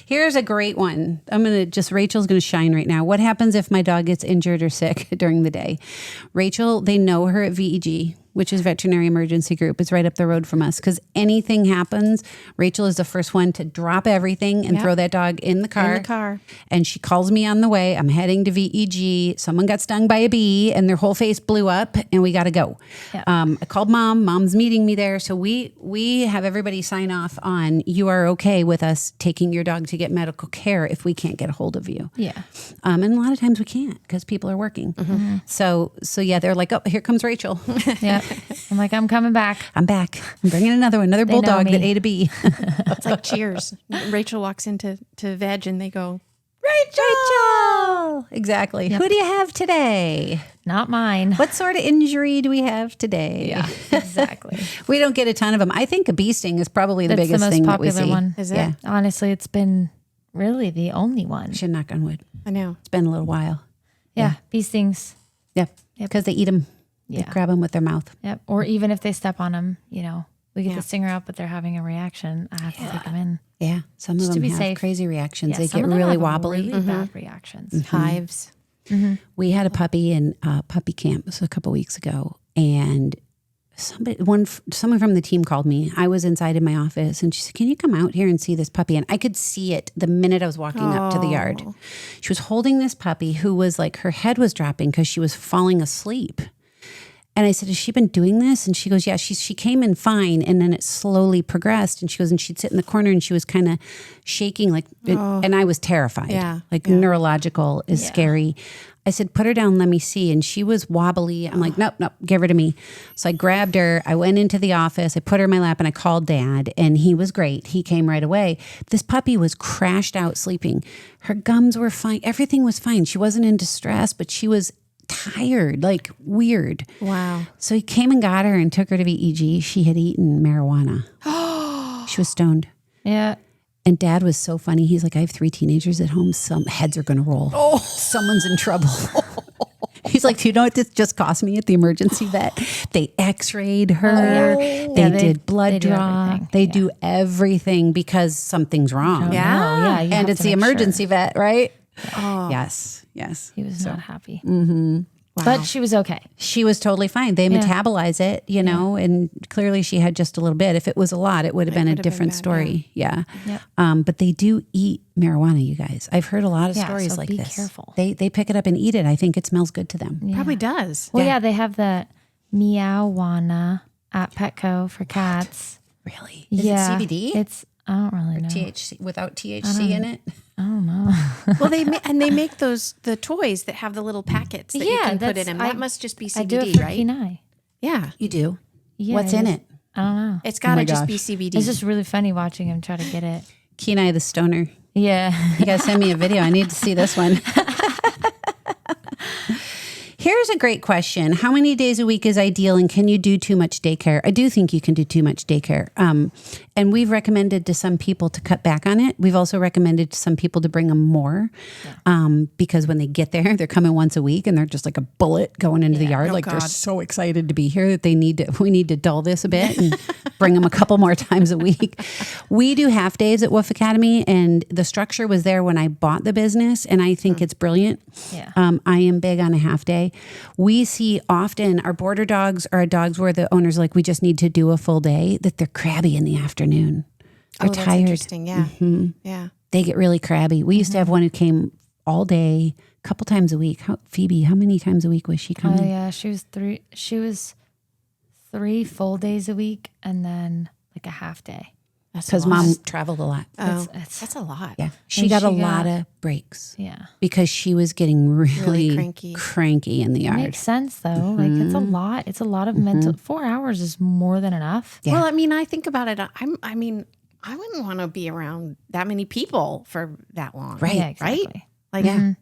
Here's a great one. Rachel's going to shine right now. What happens if my dog gets injured or sick during the day? Rachel, they know her at VEG, which is Veterinary Emergency Group. It's right up the road from us. Because anything happens, Rachel is the first one to drop everything and throw that dog in the car. And she calls me on the way. I'm heading to VEG. Someone got stung by a bee and their whole face blew up and we got to go. Yeah. I called Mom. Mom's meeting me there. So we have everybody sign off on you are okay with us taking your dog to get medical care if we can't get a hold of you. Yeah. And a lot of times we can't because people are working. Mm-hmm. So yeah, they're like, oh, here comes Rachel. Yeah. I'm like, I'm coming back. I'm back. I'm bringing another bulldog that ate a bee. It's like Cheers. Rachel walks into veg and they go, Rachel! Exactly. Yep. Who do you have today? Not mine. What sort of injury do we have today? Yeah, exactly. We don't get a ton of them. I think a bee sting is probably the biggest thing that we see. That's the most popular one. Is it? Yeah. Honestly, it's been really the only one. Should knock on wood. I know. It's been a little while. Yeah. Bee stings. Yep. Because they eat them. They grab them with their mouth. Yep. Or even if they step on them, we get the stinger out, but they're having a reaction. I have to take them in. Yeah. Some of them have safe. crazy reactions. Yeah, they get really wobbly. Really bad reactions. Hives. Mm-hmm. We had a puppy in puppy camp a couple weeks ago, and someone from the team called me. I was inside in my office, and she said, "Can you come out here and see this puppy?" And I could see it the minute I was walking up to the yard. She was holding this puppy who was like, her head was dropping because she was falling asleep. And I said, has she been doing this? And she goes, yeah, she came in fine. And then it slowly progressed. And she goes, and she'd sit in the corner and she was kind of shaking and I was terrified. Neurological is scary. I said, put her down, let me see. And she was wobbly. I'm like, nope, give her to me. So I grabbed her. I went into the office. I put her in my lap and I called Dad, and he was great. He came right away. This puppy was crashed out sleeping. Her gums were fine. Everything was fine. She wasn't in distress, but she was tired, like weird. Wow. So he came and got her and took her to VEG. She had eaten marijuana. She was stoned. Yeah. And Dad was so funny. He's like, I have 3 teenagers at home. Some heads are going to roll. Oh, someone's in trouble. He's like, do you know what this just cost me at the emergency vet? They x-rayed her. They did blood draw. They do everything because something's wrong. Yeah. You And have it's to the make emergency vet, right? Oh. Yes. He was not happy. Wow. But she was okay. She was totally fine. They metabolize it, you know, and clearly she had just a little bit. If it was a lot, it would have been a different story. Yeah. Yep. But they do eat marijuana, you guys. I've heard a lot of stories so like be this. careful. They pick it up and eat it. I think it smells good to them. Probably does. Well, yeah, they have the meow-wana at Petco for cats. Really? Is it CBD? It's, I don't really know. THC without THC in it? I don't know. Well, they make the toys that have the little packets that you can put in them. That must just be CBD, I do it for right? Kenai. Yeah. You do? Yeah, What's in it? I don't know. It's got to my just be gosh. CBD. It's just really funny watching him try to get it. Kenai the stoner. Yeah. You got to send me a video. I need to see this one. Here's a great question. How many days a week is ideal, and can you do too much daycare? I do think you can do too much daycare. And we've recommended to some people to cut back on it. We've also recommended to some people to bring them more because when they get there, they're coming once a week and they're just like a bullet going into the yard. They're so excited to be here that we need to dull this a bit and bring them a couple more times a week. We do half days at Wolf Academy, and the structure was there when I bought the business, and I think it's brilliant. Yeah. I am big on a half day. We see often our border dogs are dogs where the owner's like, we just need to do a full day, that they're crabby in the afternoon. They're that's tired. interesting. Yeah. Yeah. They get really crabby. We used to have one who came all day, a couple times a week. Phoebe, how many times a week was she coming? Oh yeah, she was 3 full days a week and then like a half day. Because Mom traveled a lot. Oh, that's a lot. Yeah. She got a lot of breaks. Yeah. Because she was getting really cranky in the yard. Makes sense though. Like it's a lot. It's a lot of mental. 4 hours is more than enough. Yeah. Well, I mean, I think about it. I wouldn't want to be around that many people for that long. Right. Yeah, exactly. Right? Like,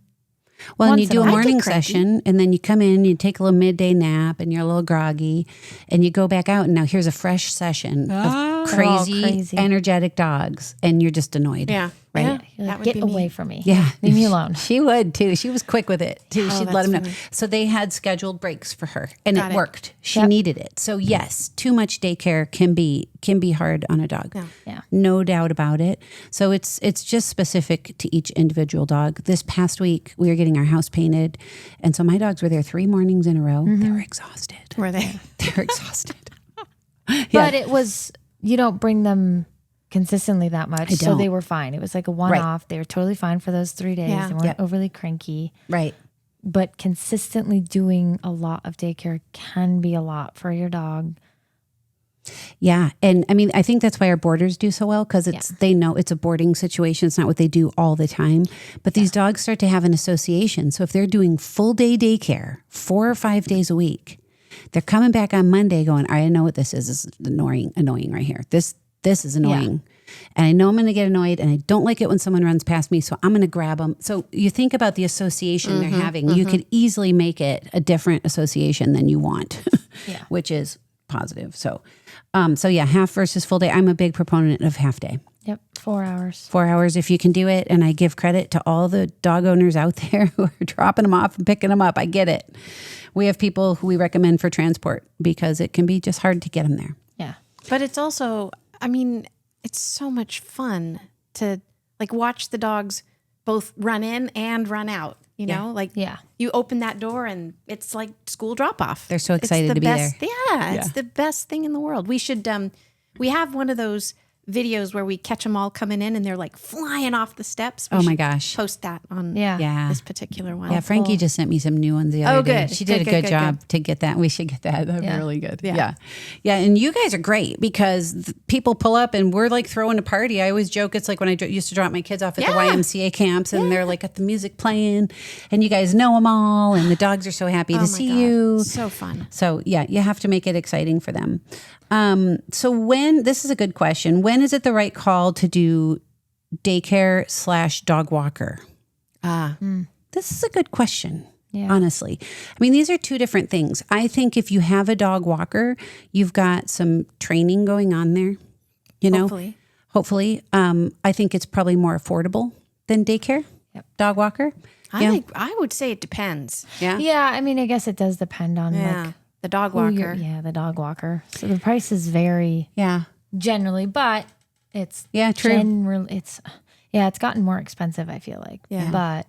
Well, and you Once do in a a while. morning I get cranky. session, and then you come in, you take a little midday nap, and you're a little groggy, and you go back out, and now here's a fresh session of crazy, energetic dogs, and you're just annoyed. yeah. Right. Yeah. You're That like, would get be me. away from me. Yeah. Leave me alone. She would too. She was quick with it too. She'd let that's them know. funny. So they had scheduled breaks for her, and Got it it. worked. She Yep. needed it. So yes, too much daycare can be hard on a dog. Yeah. No doubt about it. So it's just specific to each individual dog. This past week we were getting our house painted, and so my dogs were there 3 mornings in a row. They were exhausted. Were they? They were exhausted. But it was, you don't bring them consistently that much. So don't. they were fine. It was like a one-off. They were totally fine for those 3 days. Yeah. They weren't overly cranky. Right. But consistently doing a lot of daycare can be a lot for your dog. Yeah. And I mean, I think that's why our boarders do so well, because they know it's a boarding situation. It's not what they do all the time. But these dogs start to have an association. So if they're doing full day daycare 4 or 5 days a week, they're coming back on Monday going, I know what this is. This is annoying right here. This is annoying. And I know I'm going to get annoyed, and I don't like it when someone runs past me. So I'm going to grab them. So you think about the association they're having. You could easily make it a different association than you want, which is positive. So yeah, half versus full day. I'm a big proponent of half day. Yep. 4 hours. 4 hours if you can do it. And I give credit to all the dog owners out there who are dropping them off and picking them up. I get it. We have people who we recommend for transport because it can be just hard to get them there. Yeah. But it's also, I mean, it's so much fun to like watch the dogs both run in and run out. You know, like you open that door and it's like school drop off. They're so excited to be there. there. Yeah, it's the best thing in the world. We should, we have one of those videos where we catch them all coming in and they're like flying off the steps. We Oh my should gosh. Post that on Yeah. this particular one. Yeah, Frankie just sent me some new ones the other day. good. She did a good job to get that. We should get that. That'd be really good. Yeah. Yeah. And you guys are great because people pull up and we're like throwing a party. I always joke it's like when I used to drop my kids off at the YMCA camps and they're like got the music playing and you guys know them all and the dogs are so happy to see you. So fun. So yeah, you have to make it exciting for them. So this is a good question. When is it the right call to do daycare / dog walker? This is a good question. Yeah. Honestly, I mean, these are two different things. I think if you have a dog walker, you've got some training going on there, you know, hopefully. I think it's probably more affordable than daycare, dog walker. I would say it depends. Yeah. Yeah. I mean, I guess it does depend on like the dog walker. The dog walker. So the prices vary. Yeah. Generally, but it's true. It's gotten more expensive, I feel like. Yeah. But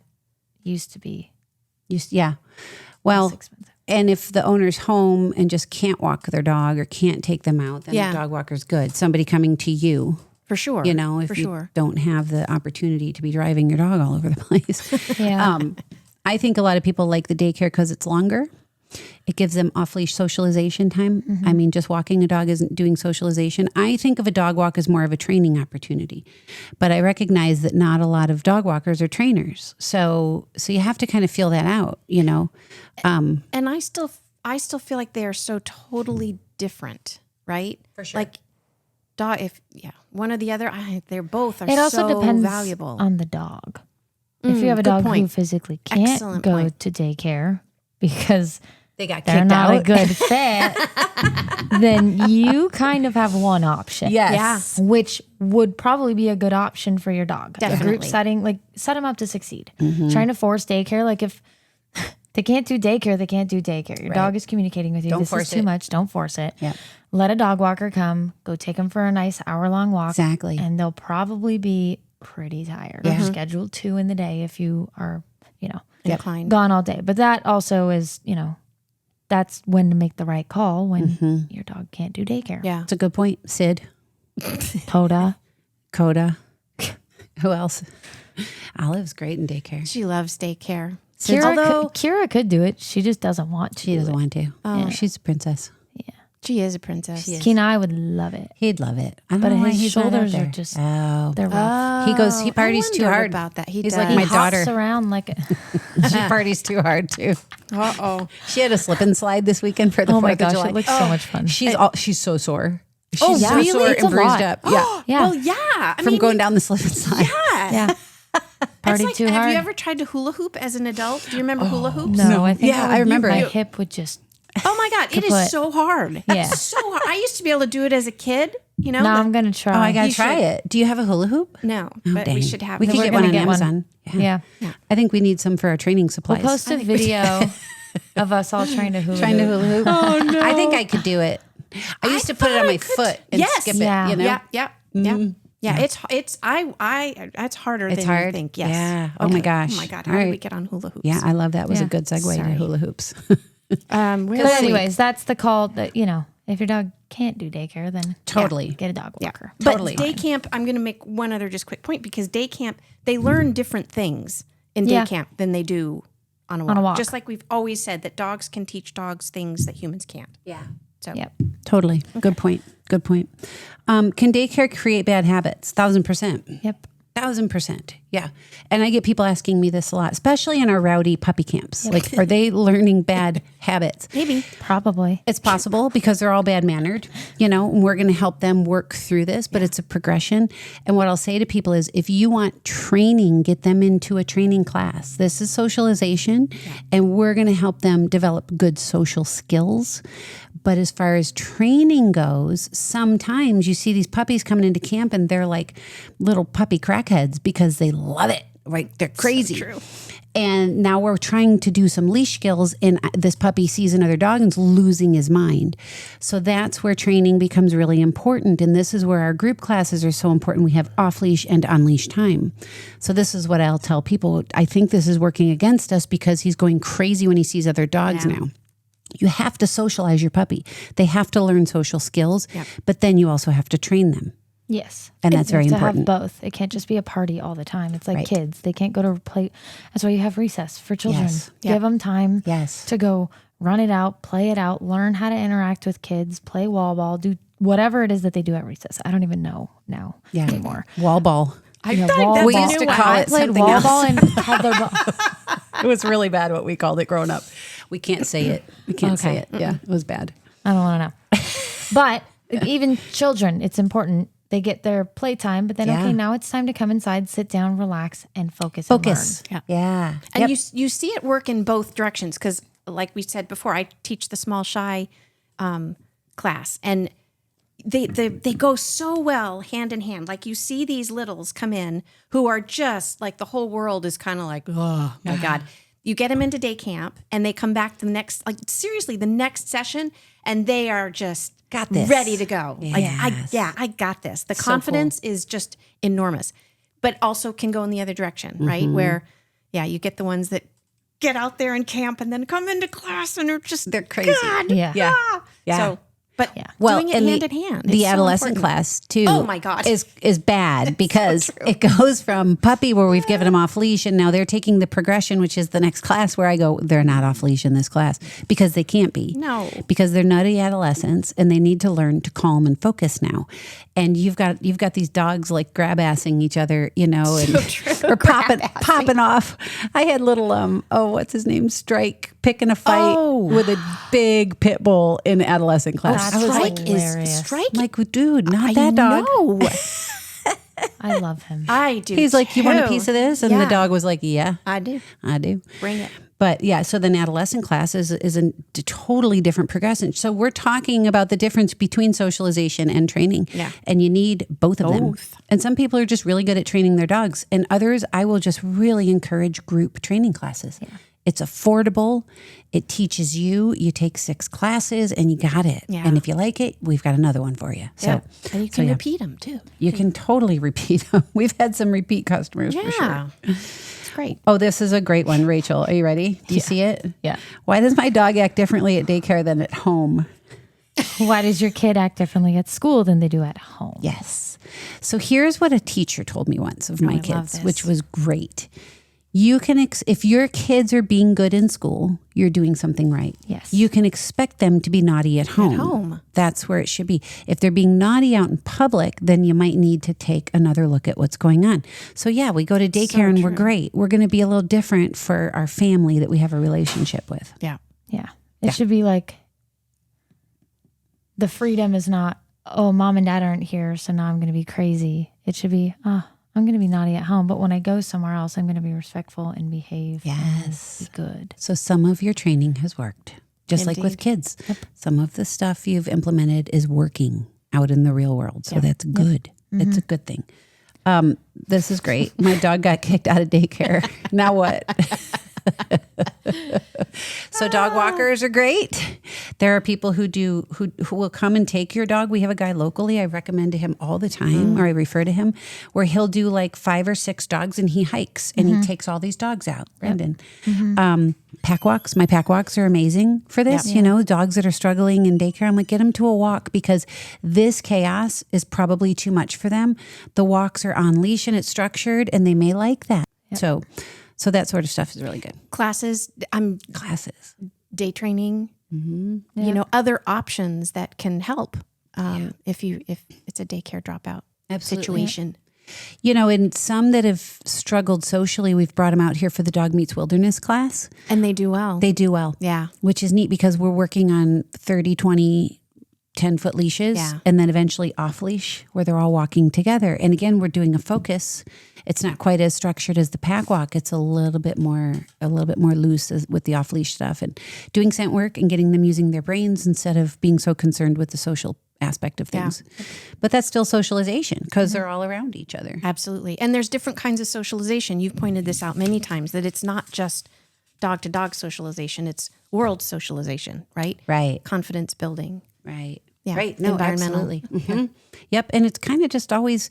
used to be. Well, and if the owner's home and just can't walk their dog or can't take them out, then the dog walker's good. Somebody coming to you. For sure. You know, if you don't have the opportunity to be driving your dog all over the place. I think a lot of people like the daycare because it's longer. It gives them off-leash socialization time. I mean, just walking a dog isn't doing socialization. I think of a dog walk as more of a training opportunity. But I recognize that not a lot of dog walkers are trainers. So you have to kind of feel that out, you know. And I still feel like they are so totally different, right? For sure. Like one or the other, they're both are it also so depends valuable on the dog. If you have a dog who physically can't go to daycare because they're not a good fit, then you kind of have one option. Yes. Which would probably be a good option for your dog. Definitely. A group setting, like set them up to succeed. Trying to force daycare, like if they can't do daycare, they can't do daycare. Your dog is communicating with you. This is too much. Don't force it. Yeah. Let a dog walker come. Go take them for a nice hour-long walk. Exactly. And they'll probably be pretty tired. Schedule 2 in the day if you are, inclined. gone all day. But that also is, that's when to make the right call when your dog can't do daycare. Yeah. That's a good point. Sid. Coda. Who else? Olive's great in daycare. She loves daycare. Kira could do it. She just doesn't want to. She doesn't want to. Oh, she's a princess. Yeah. She is a princess. Keen I would love it. He'd love it. I don't But know why his he's not out shoulders there. are just, they're rough. He parties too hard about that. He's like my daughter. Hops around like She parties too hard too. Uh-oh. She had a slip and slide this weekend for the 4th of July. it looks so much fun. She's so sore. She's so really? sore It's and a bruised lot. up. Yeah. Yeah. Well, yeah. From going down the slip and slide. Yeah. Party It's like, too hard. have you ever tried to hula hoop as an adult? Do you remember hula hoops? No, I think I remember my it. hip would just. Oh my God, it is so hard. Yeah. It's so hard. I used to be able to do it as a kid, Now I'm going to try. Oh, I got to You try should. it. Do you have a hula hoop? No, Oh, but dang. we should have We it. could We're get one gonna on get one. Amazon. Yeah. I think we need some for our training supplies. We'll post a video of us all trying to hula Trying to hoop. hula hoop. Oh, no. I think I could do it. I used to put it on my foot and skip it. Yeah. You know? Yeah. It's it's harder It's than hard. you think. Yes. Yeah. Oh my gosh. Oh my God. All How do right. we get on hula hoops? Yeah, I love that. Was a Yeah. good segue to Sorry. hula hoops. But anyways, that's the call that, if your dog can't do daycare, then Totally. get a dog walker. But Totally. day camp, I'm going to make one other just quick point because day camp, they learn different things in day camp than they do on a walk. On a walk. Just like we've always said that dogs can teach dogs things that humans can't. Yeah. So Yep. Totally. Good point. Good point. Can daycare create bad habits? 1,000%. Yep. 1,000%. Yeah. And I get people asking me this a lot, especially in our rowdy puppy camps. Like, are they learning bad habits? maybe. Probably. It's possible because they're all bad mannered, and we're going to help them work through this, but it's a progression. And what I'll say to people is if you want training, get them into a training class. This is socialization and we're going to help them develop good social skills. But as far as training goes, sometimes you see these puppies coming into camp and they're like little puppy crackheads because they love it, right? They're crazy. So true. And now we're trying to do some leash skills and this puppy sees another dog and's losing his mind. So that's where training becomes really important. And this is where our group classes are so important. We have off-leash and on-leash time. So this is what I'll tell people. I think this is working against us because he's going crazy when he sees other dogs now. You have to socialize your puppy. They have to learn social skills, but then you also have to train them. Yes. And that's very You have important. to have both. It can't just be a party all the time. It's like Right. kids. They can't go to play. That's why you have recess for children. Yes. Give them time Yes. to go run it out, play it out, learn how to interact with kids, play wall ball, do whatever it is that they do at recess. I don't even know now anymore. Wall ball. Yeah, thought wall that's We ball. used to new call one. it I played something wall else. ball and toddler ball. It was really bad what we called it growing up. We can't say it. We can't say it. Yeah, it was bad. I don't want to know. But even children, it's important. They get their playtime, but then, Yeah. okay, now it's time to come inside, sit down, relax, and focus. Focus. And learn. Yeah. And Yep. you see it work in both directions because, like we said before, I teach the small shy class, and they go so well hand in hand. Like you see these littles come in who are just like the whole world is kind of like, oh my God. You get them into day camp, and they come back the next session, and they are just Got this. ready to go. Like Yes. I got this. The So confidence is just enormous, but also can go in the other direction, Mm-hmm. right? Where, you get the ones that get out there in camp and then come into class and They're crazy. God, Yeah. Yeah. ah. Yeah. So, but Well, doing it and hand the, in hand. the it's so adolescent important. class too. Oh my God. is bad because it goes from puppy where we've given them off leash, and now they're taking the progression, which is the next class where I go, they're not off leash in this class because they can't be. No. because they're nutty adolescents and they need to learn to calm and focus now. And you've got these dogs like grab assing each other, and or popping off. I had little what's his name, Strike, picking a fight with a big pit bull in adolescent class. I was Strike like, hilarious. Strike. like, dude, not that dog. No, I love him. I do. He's like, you want a too. piece of this? And the Yeah. dog was like, yeah, I do. I do. Bring it. But yeah, so the adolescent class is a totally different progression. So we're talking about the difference between socialization and training. Yeah. And you need both of them. Both. And some people are just really good at training their dogs. And others, I will just really encourage group training classes. Yeah. It's affordable. It teaches you. You take 6 classes and you got it. Yeah. And if you like it, we've got another one for you. So, And you can repeat them too. you can totally repeat them. We've had some repeat customers for sure. Yeah. It's great. Oh, this is a great one, Rachel. Are you ready? Do you see it? Yeah. Why does my dog act differently at daycare than at home? Why does your kid act differently at school than they do at home? Yes. So here's what a teacher told me once of my I love kids, this. which was great. You can, if your kids are being good in school, you're doing something right. Yes. You can expect them to be naughty at home. home. That's where it should be. If they're being naughty out in public, then you might need to take another look at what's going on. So yeah, we go to daycare and we're great. We're going to be a little different for our family that we have a relationship with. Yeah. Yeah. It should be like the freedom is not, oh, mom and dad aren't here, so now I'm going to be crazy. It should be, I'm going to be naughty at home, but when I go somewhere else, I'm going to be respectful and behave. Yes. And be good. So some of your training has worked, just like with kids. Some of the stuff you've implemented is working out in the real world. So that's good. It's a good thing. This is great. My dog got kicked out of daycare. Now what? So dog walkers are great. There are people who will come and take your dog. We have a guy locally I recommend to him all the time, or I refer to him, where he'll do like 5 or 6 dogs and he hikes and he takes all these dogs out. Brandon. Pack walks. My pack walks are amazing for this. You know, dogs that are struggling in daycare, I'm like, get them to a walk because this chaos is probably too much for them. The walks are on leash and it's structured and they may like that. So that sort of stuff is really good. Classes. Classes. Day training. You know, other options that can help if it's a daycare dropout situation. You know, and some that have struggled socially, we've brought them out here for the Dog Meets Wilderness class. And they do well. They do well. Yeah. Which is neat because we're working on 30, 20, 10-foot leashes and then eventually off leash where they're all walking together. And again, we're doing a focus. It's not quite as structured as the pack walk. It's a little bit more loose with the off leash stuff and doing scent work and getting them using their brains instead of being so concerned with the social aspect of things. But that's still socialization because they're all around each other. Absolutely. And there's different kinds of socialization. You've pointed this out many times that it's not just dog to dog socialization. It's world socialization, right? Right. Confidence building. Right. Yeah. Right. No, Environmental. absolutely. Yep. And it's kind of just always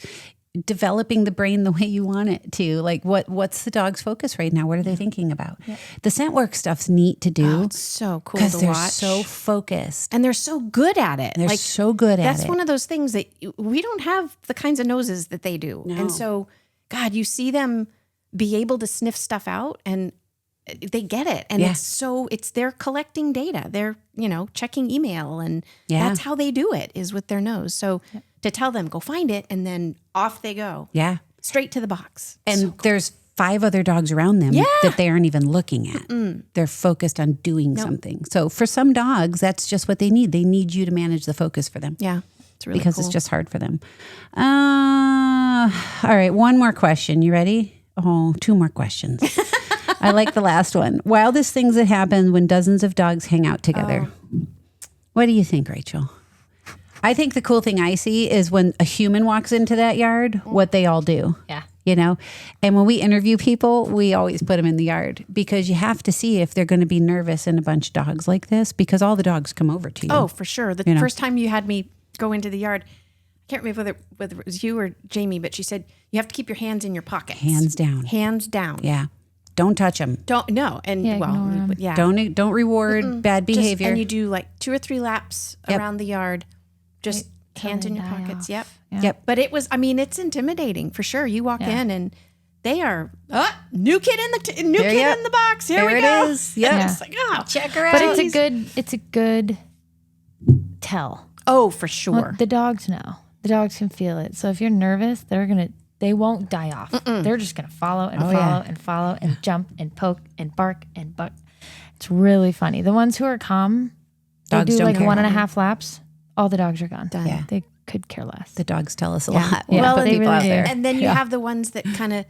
developing the brain the way you want it to. Like what's the dog's focus right now? What are they thinking about? Yeah. The scent work stuff's neat to do. It's so cool because to they're watch. so focused. And they're so good at it. They're so good at it. That's one of those things that we don't have the kinds of noses that they do. No. And so, God, you see them be able to sniff stuff out and they get it. And they're collecting data. They're, checking email and that's how they do it is with their nose. So to tell them, go find it, and then off they go. Yeah. Straight to the box. And So cool. there's 5 other dogs around them that they aren't even looking at. They're focused on doing something. So for some dogs, that's just what they need. They need you to manage the focus for them. Yeah. It's really because cool. it's just hard for them. All right. One more question. You ready? Oh, 2 more questions. I like the last one. Wildest things that happen when dozens of dogs hang out together. What do you think, Rachel? I think the cool thing I see is when a human walks into that yard, what they all do. Yeah. And when we interview people, we always put them in the yard because you have to see if they're going to be nervous in a bunch of dogs like this because all the dogs come over to you. Oh, for sure. The first time you had me go into the yard, I can't remember whether it was you or Jamie, but she said, you have to keep your hands in your pockets. Hands down. Hands down. Yeah. Don't touch them. No. And Don't reward bad behavior. And you do like 2 or 3 laps around the yard, just hands in your pockets. Off. Yep. But it's intimidating for sure. You walk in and they are new kid in the box. Here we go. It is. Yeah. It's like, check her out. But it's a good tell. Oh, for sure. Well, the dogs know. The dogs can feel it. So if you're nervous, they won't die off. They're just gonna follow and follow and follow and jump and poke and bark and buck. It's really funny. The ones who are calm, Dogs they do don't like care. 1.5 laps. All the dogs are gone. Done. Yeah. They could care less. The dogs tell us a lot. Yeah. Well, But they people really out do. there. And then you have the ones that kind of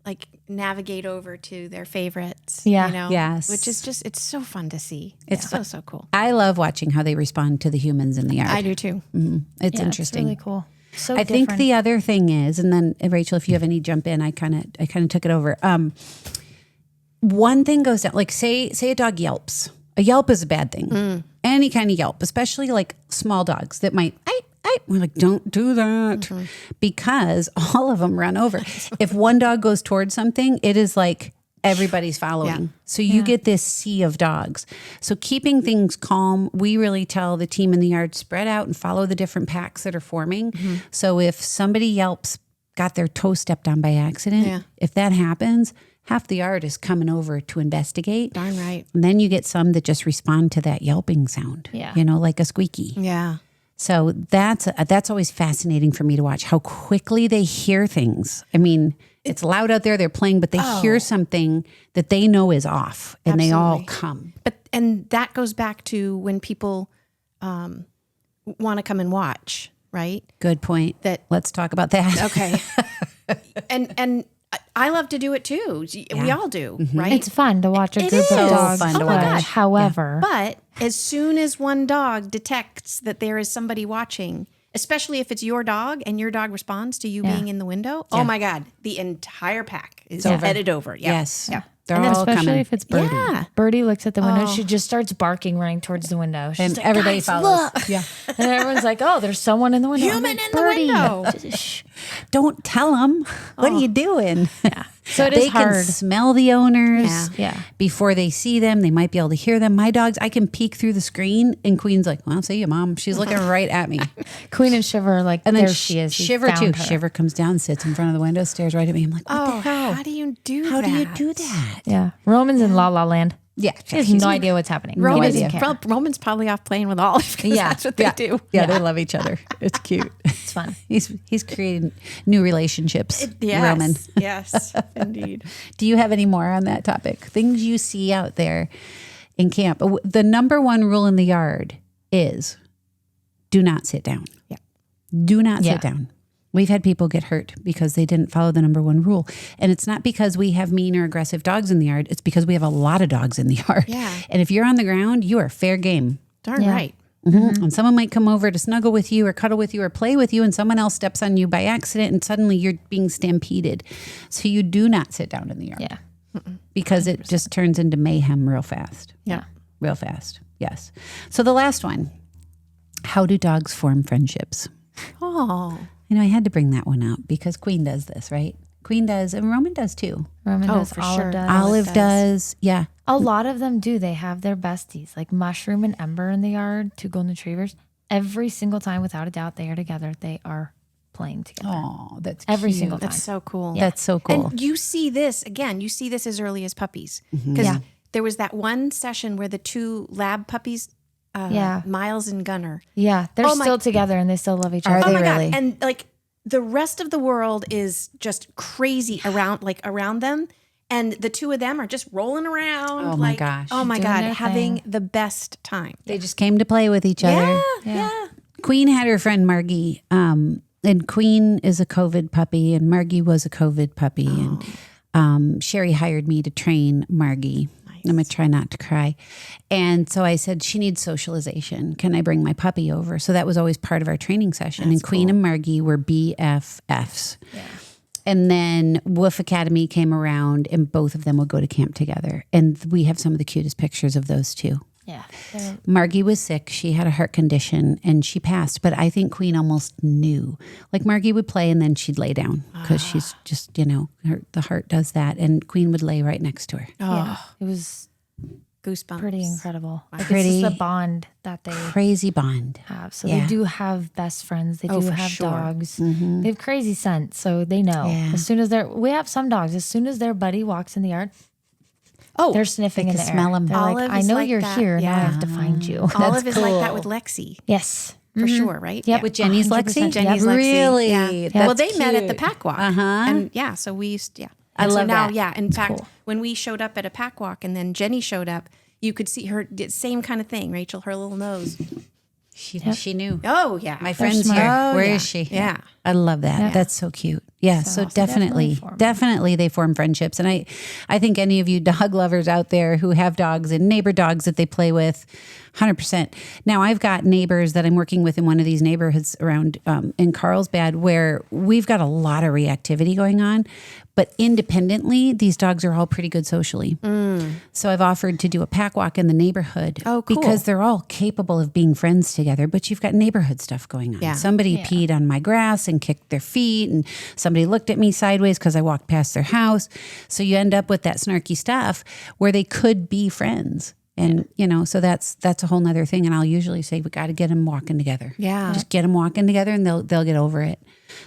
like navigate over to their favorites. Yeah. Yes. Which is just, it's so fun to see. It's It's so cool. I love watching how they respond to the humans in the yard. I do too. It's Yeah, interesting. It's really cool. So I think different. the other thing is, and then Rachel, if you have any jump in, I kind of took it over. One thing goes down, like say a dog yelps. A yelp is a bad thing. Any kind of yelp, especially like small dogs that might, we're like, don't do that because all of them run over. If one dog goes towards something, it is like everybody's following. Yeah. So you get this sea of dogs. So keeping things calm, we really tell the team in the yard, spread out and follow the different packs that are forming. So if somebody yelps, got their toe stepped on by accident, if that happens, half the yard is coming over to investigate. Darn right. And then you get some that just respond to that yelping sound, like a squeaky. Yeah. So that's always fascinating for me to watch how quickly they hear things. I mean, it's loud out there, they're playing, but they hear something that they know is off and they all come. And that goes back to when people want to come and watch, right? Good point. Let's talk about that. Okay. and I love to do it too. We all do, right? It's fun to watch a It group is. of dogs fun to play. watch. However, But as soon as one dog detects that there is somebody watching, especially if it's your dog and your dog responds to you being in the window, oh my God, the entire pack is headed over. Yeah. Yes. Yeah. They're and then all especially coming. if it's Birdie. Yeah. Birdie looks at the window. She just starts barking, running towards the window. She's And like, everybody "Guys, follows. look." Yeah. And everyone's like, oh, there's someone in the window. I'm Human like, in the "Birdie." window. Shh. Don't tell them. What are you doing? Yeah. So it They is can hard. smell the owners Yeah. before they see them. They might be able to hear them. My dogs, I can peek through the screen and Queen's like, well, see you, Mom. She's looking right at me. Queen and Shiver are like, And then there she is. We Shiver found too. her. Shiver comes down, sits in front of the window, stares right at me. I'm like, what the hell? How do you do How that? do you do that? Yeah. Roman's in La La Land. Yeah. She has no idea what's happening. No idea. Roman's probably off playing with Olive because that's what they do. Yeah, they love each other. It's cute. It's fun. He's creating new relationships, Yes. Roman. Yes, indeed. Do you have any more on that topic? Things you see out there in camp. The number one rule in the yard is do not sit down. Yeah. Do not sit down. We've had people get hurt because they didn't follow the number one rule. And it's not because we have mean or aggressive dogs in the yard. It's because we have a lot of dogs in the yard. Yeah. And if you're on the ground, you are fair game. Darn right. And someone might come over to snuggle with you or cuddle with you or play with you, and someone else steps on you by accident, and suddenly you're being stampeded. So you do not sit down in the yard. Yeah. Because it just turns into mayhem real fast. Yeah. Real fast. Yes. So the last one, how do dogs form friendships? Oh. I had to bring that one up because Queen does this, right? Queen does, and Roman does too. Roman does, for Olive sure. does. Olive does. Yeah. A lot of them do. They have their besties, like Mushroom and Ember in the yard, 2 golden retrievers. Every single time, without a doubt, they are together. They are playing together. Oh, that's Every cute. single time. That's so cool. That's so cool. And you see this, again, as early as puppies. Because there was that one session where the 2 lab puppies, Miles and Gunner. Yeah, they're still together and they still love each other. Are Oh they my really? God. And like the rest of the world is just crazy around them. And the 2 of them are just rolling around. Oh my gosh. Oh my Doing God. their Having thing. the best time. They just came to play with each other. Yeah. Queen had her friend Margie, and Queen is a COVID puppy, and Margie was a COVID puppy. And Sherry hired me to train Margie. I'm going to try not to cry. And so I said, she needs socialization. Can I bring my puppy over? So that was always part of our training session. And Queen and Margie were BFFs. Yeah. And then Wolf Academy came around, and both of them would go to camp together. And we have some of the cutest pictures of those 2. Yeah. Margie was sick. She had a heart condition and she passed. But I think Queen almost knew. Like Margie would play and then she'd lay down because she's just, the heart does that. And Queen would lay right next to her. Yeah. It was Goosebumps. pretty incredible. Like, Pretty this is the bond that they Crazy bond. have. So Yeah. they do have best friends. They do for have sure. dogs. They have crazy scent. So they know. Yeah. As soon as we have some dogs, as soon as their buddy walks in the yard, Oh, they're sniffing in can the smell air. 'em. They're like, Olive I is know like you're that. here. Now I Yeah. have to find you. Olive is like that cool. with Lexi. Yes. For sure, right? Yep. With Jenny's 100%. Lexi? Jenny's Yep. Lexi. Really? Yeah. That's Well, they met at the cute. pack walk. Uh-huh. And so we used, I And so love now, that. Yeah. In fact, cool. when we showed up at a pack walk and then Jenny showed up, you could see her, same kind of thing, Rachel, her little nose. She knew. Oh, yeah. My friend's smart. here. Oh, Where yeah. is she? Yeah. I love that. Yeah. That's so cute. Yeah. So, definitely definitely form. they form friendships. And I think any of you dog lovers out there who have dogs and neighbor dogs that they play with, 100%. Now I've got neighbors that I'm working with in one of these neighborhoods around in Carlsbad where we've got a lot of reactivity going on, but independently, these dogs are all pretty good socially. So I've offered to do a pack walk in the neighborhood. Oh, cool. Because they're all capable of being friends together, but you've got neighborhood stuff going on. Yeah. Somebody peed on my grass and kicked their feet, and somebody looked at me sideways because I walked past their house. So you end up with that snarky stuff where they could be friends. And, so that's a whole nother thing. And I'll usually say, we got to get them walking together. Yeah. Just get them walking together and they'll get over it.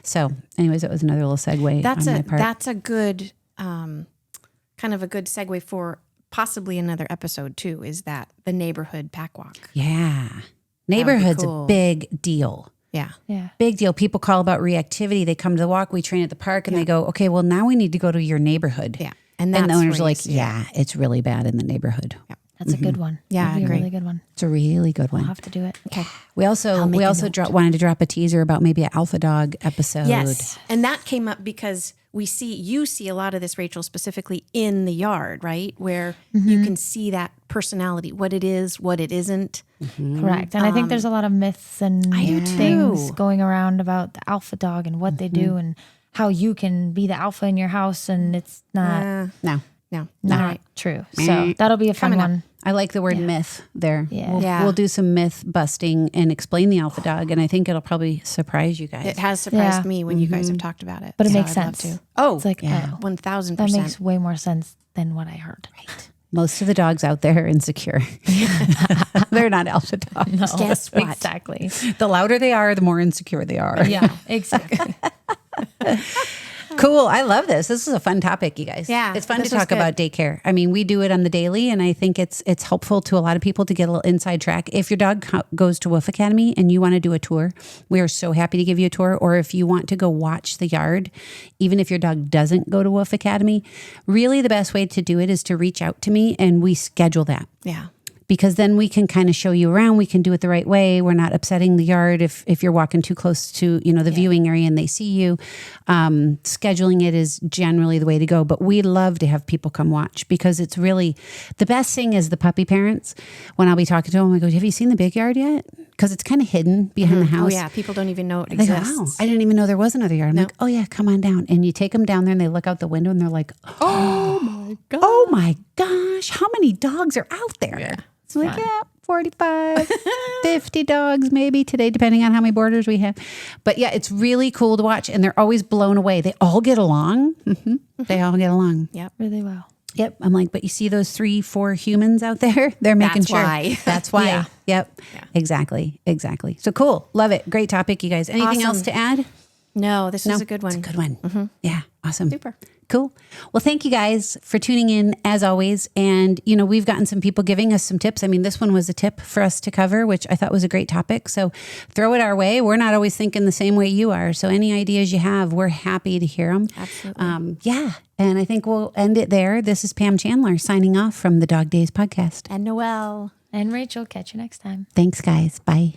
So anyways, that was another little segue on my part. That's a good, kind of a good segue for possibly another episode too, is that the neighborhood pack walk. Yeah. Neighborhood's cool. a big deal. Yeah. Yeah. Big deal. People call about reactivity. They come to the walk. We train at the park and they go, okay, well, now we need to go to your neighborhood. Yeah. And that's the owners where are you like, see it. yeah, it's really bad in the neighborhood. That's a good one. Yeah, That'd be I agree. a really good one. It's a really good I'll one. have to do it. Okay. We also wanted to drop a teaser about maybe an alpha dog episode. Yes. And that came up because you see a lot of this, Rachel, specifically in the yard, right? Where you can see that personality, what it is, what it isn't. Correct. And I think there's a lot of myths and do things too. going around about the alpha dog and what they do and how you can be the alpha in your house and it's not No. No. not true. So that'll be a fun Coming up. one. I like the word myth there. Yeah. We'll, Yeah. we'll do some myth busting and explain the alpha dog. And I think it'll probably surprise you guys. It has surprised Yeah. me when you guys have talked about it. But it So makes I'd love sense. to. Oh, It's like, yeah. oh, 1,000%. that makes way more sense than what I heard. Right. Most of the dogs out there are insecure. They're not alpha dogs. Guess what? Exactly. The louder they are, the more insecure they are. Yeah, exactly. Cool. I love this. This is a fun topic, you guys. Yeah, It's fun to this was talk good. about daycare. I mean, we do it on the daily, and I think it's helpful to a lot of people to get a little inside track. If your dog goes to Wolf Academy and you want to do a tour, we are so happy to give you a tour. Or if you want to go watch the yard, even if your dog doesn't go to Wolf Academy, really the best way to do it is to reach out to me and we schedule that. Yeah. Because then we can kind of show you around. We can do it the right way. We're not upsetting the yard if you're walking too close to, the viewing area and they see you. Scheduling it is generally the way to go. But we love to have people come watch because it's really, the best thing is the puppy parents. When I'll be talking to them, I go, have you seen the big yard yet? Because it's kind of hidden behind the house. Oh, yeah. People don't even know it They go, exists. oh, I didn't even know there was another yard. I'm like, oh yeah, come on down. And you take them down there and they look out the window and they're like, oh my gosh, how many dogs are out there? Yeah. It's like, 4 45, 50 dogs maybe today, depending on how many boarders we have. But yeah, it's really cool to watch, and they're always blown away. They all get along. They all get along. Yep. Really well. Yep. I'm like, but you see those 3-4 humans out there? They're making That's sure. why. That's why. Yeah. Yep. Yeah. Exactly. So cool. Love it. Great topic, you guys. Anything else to add? No, this is a good one. It's a good one. Yeah. Awesome. Super. Cool. Well, thank you guys for tuning in as always. And, we've gotten some people giving us some tips. I mean, this one was a tip for us to cover, which I thought was a great topic. So throw it our way. We're not always thinking the same way you are. So any ideas you have, we're happy to hear them. Absolutely. Yeah. And I think we'll end it there. This is Pam Chandler signing off from the Dog Days podcast. And Noelle. And Rachel, catch you next time. Thanks, guys. Bye.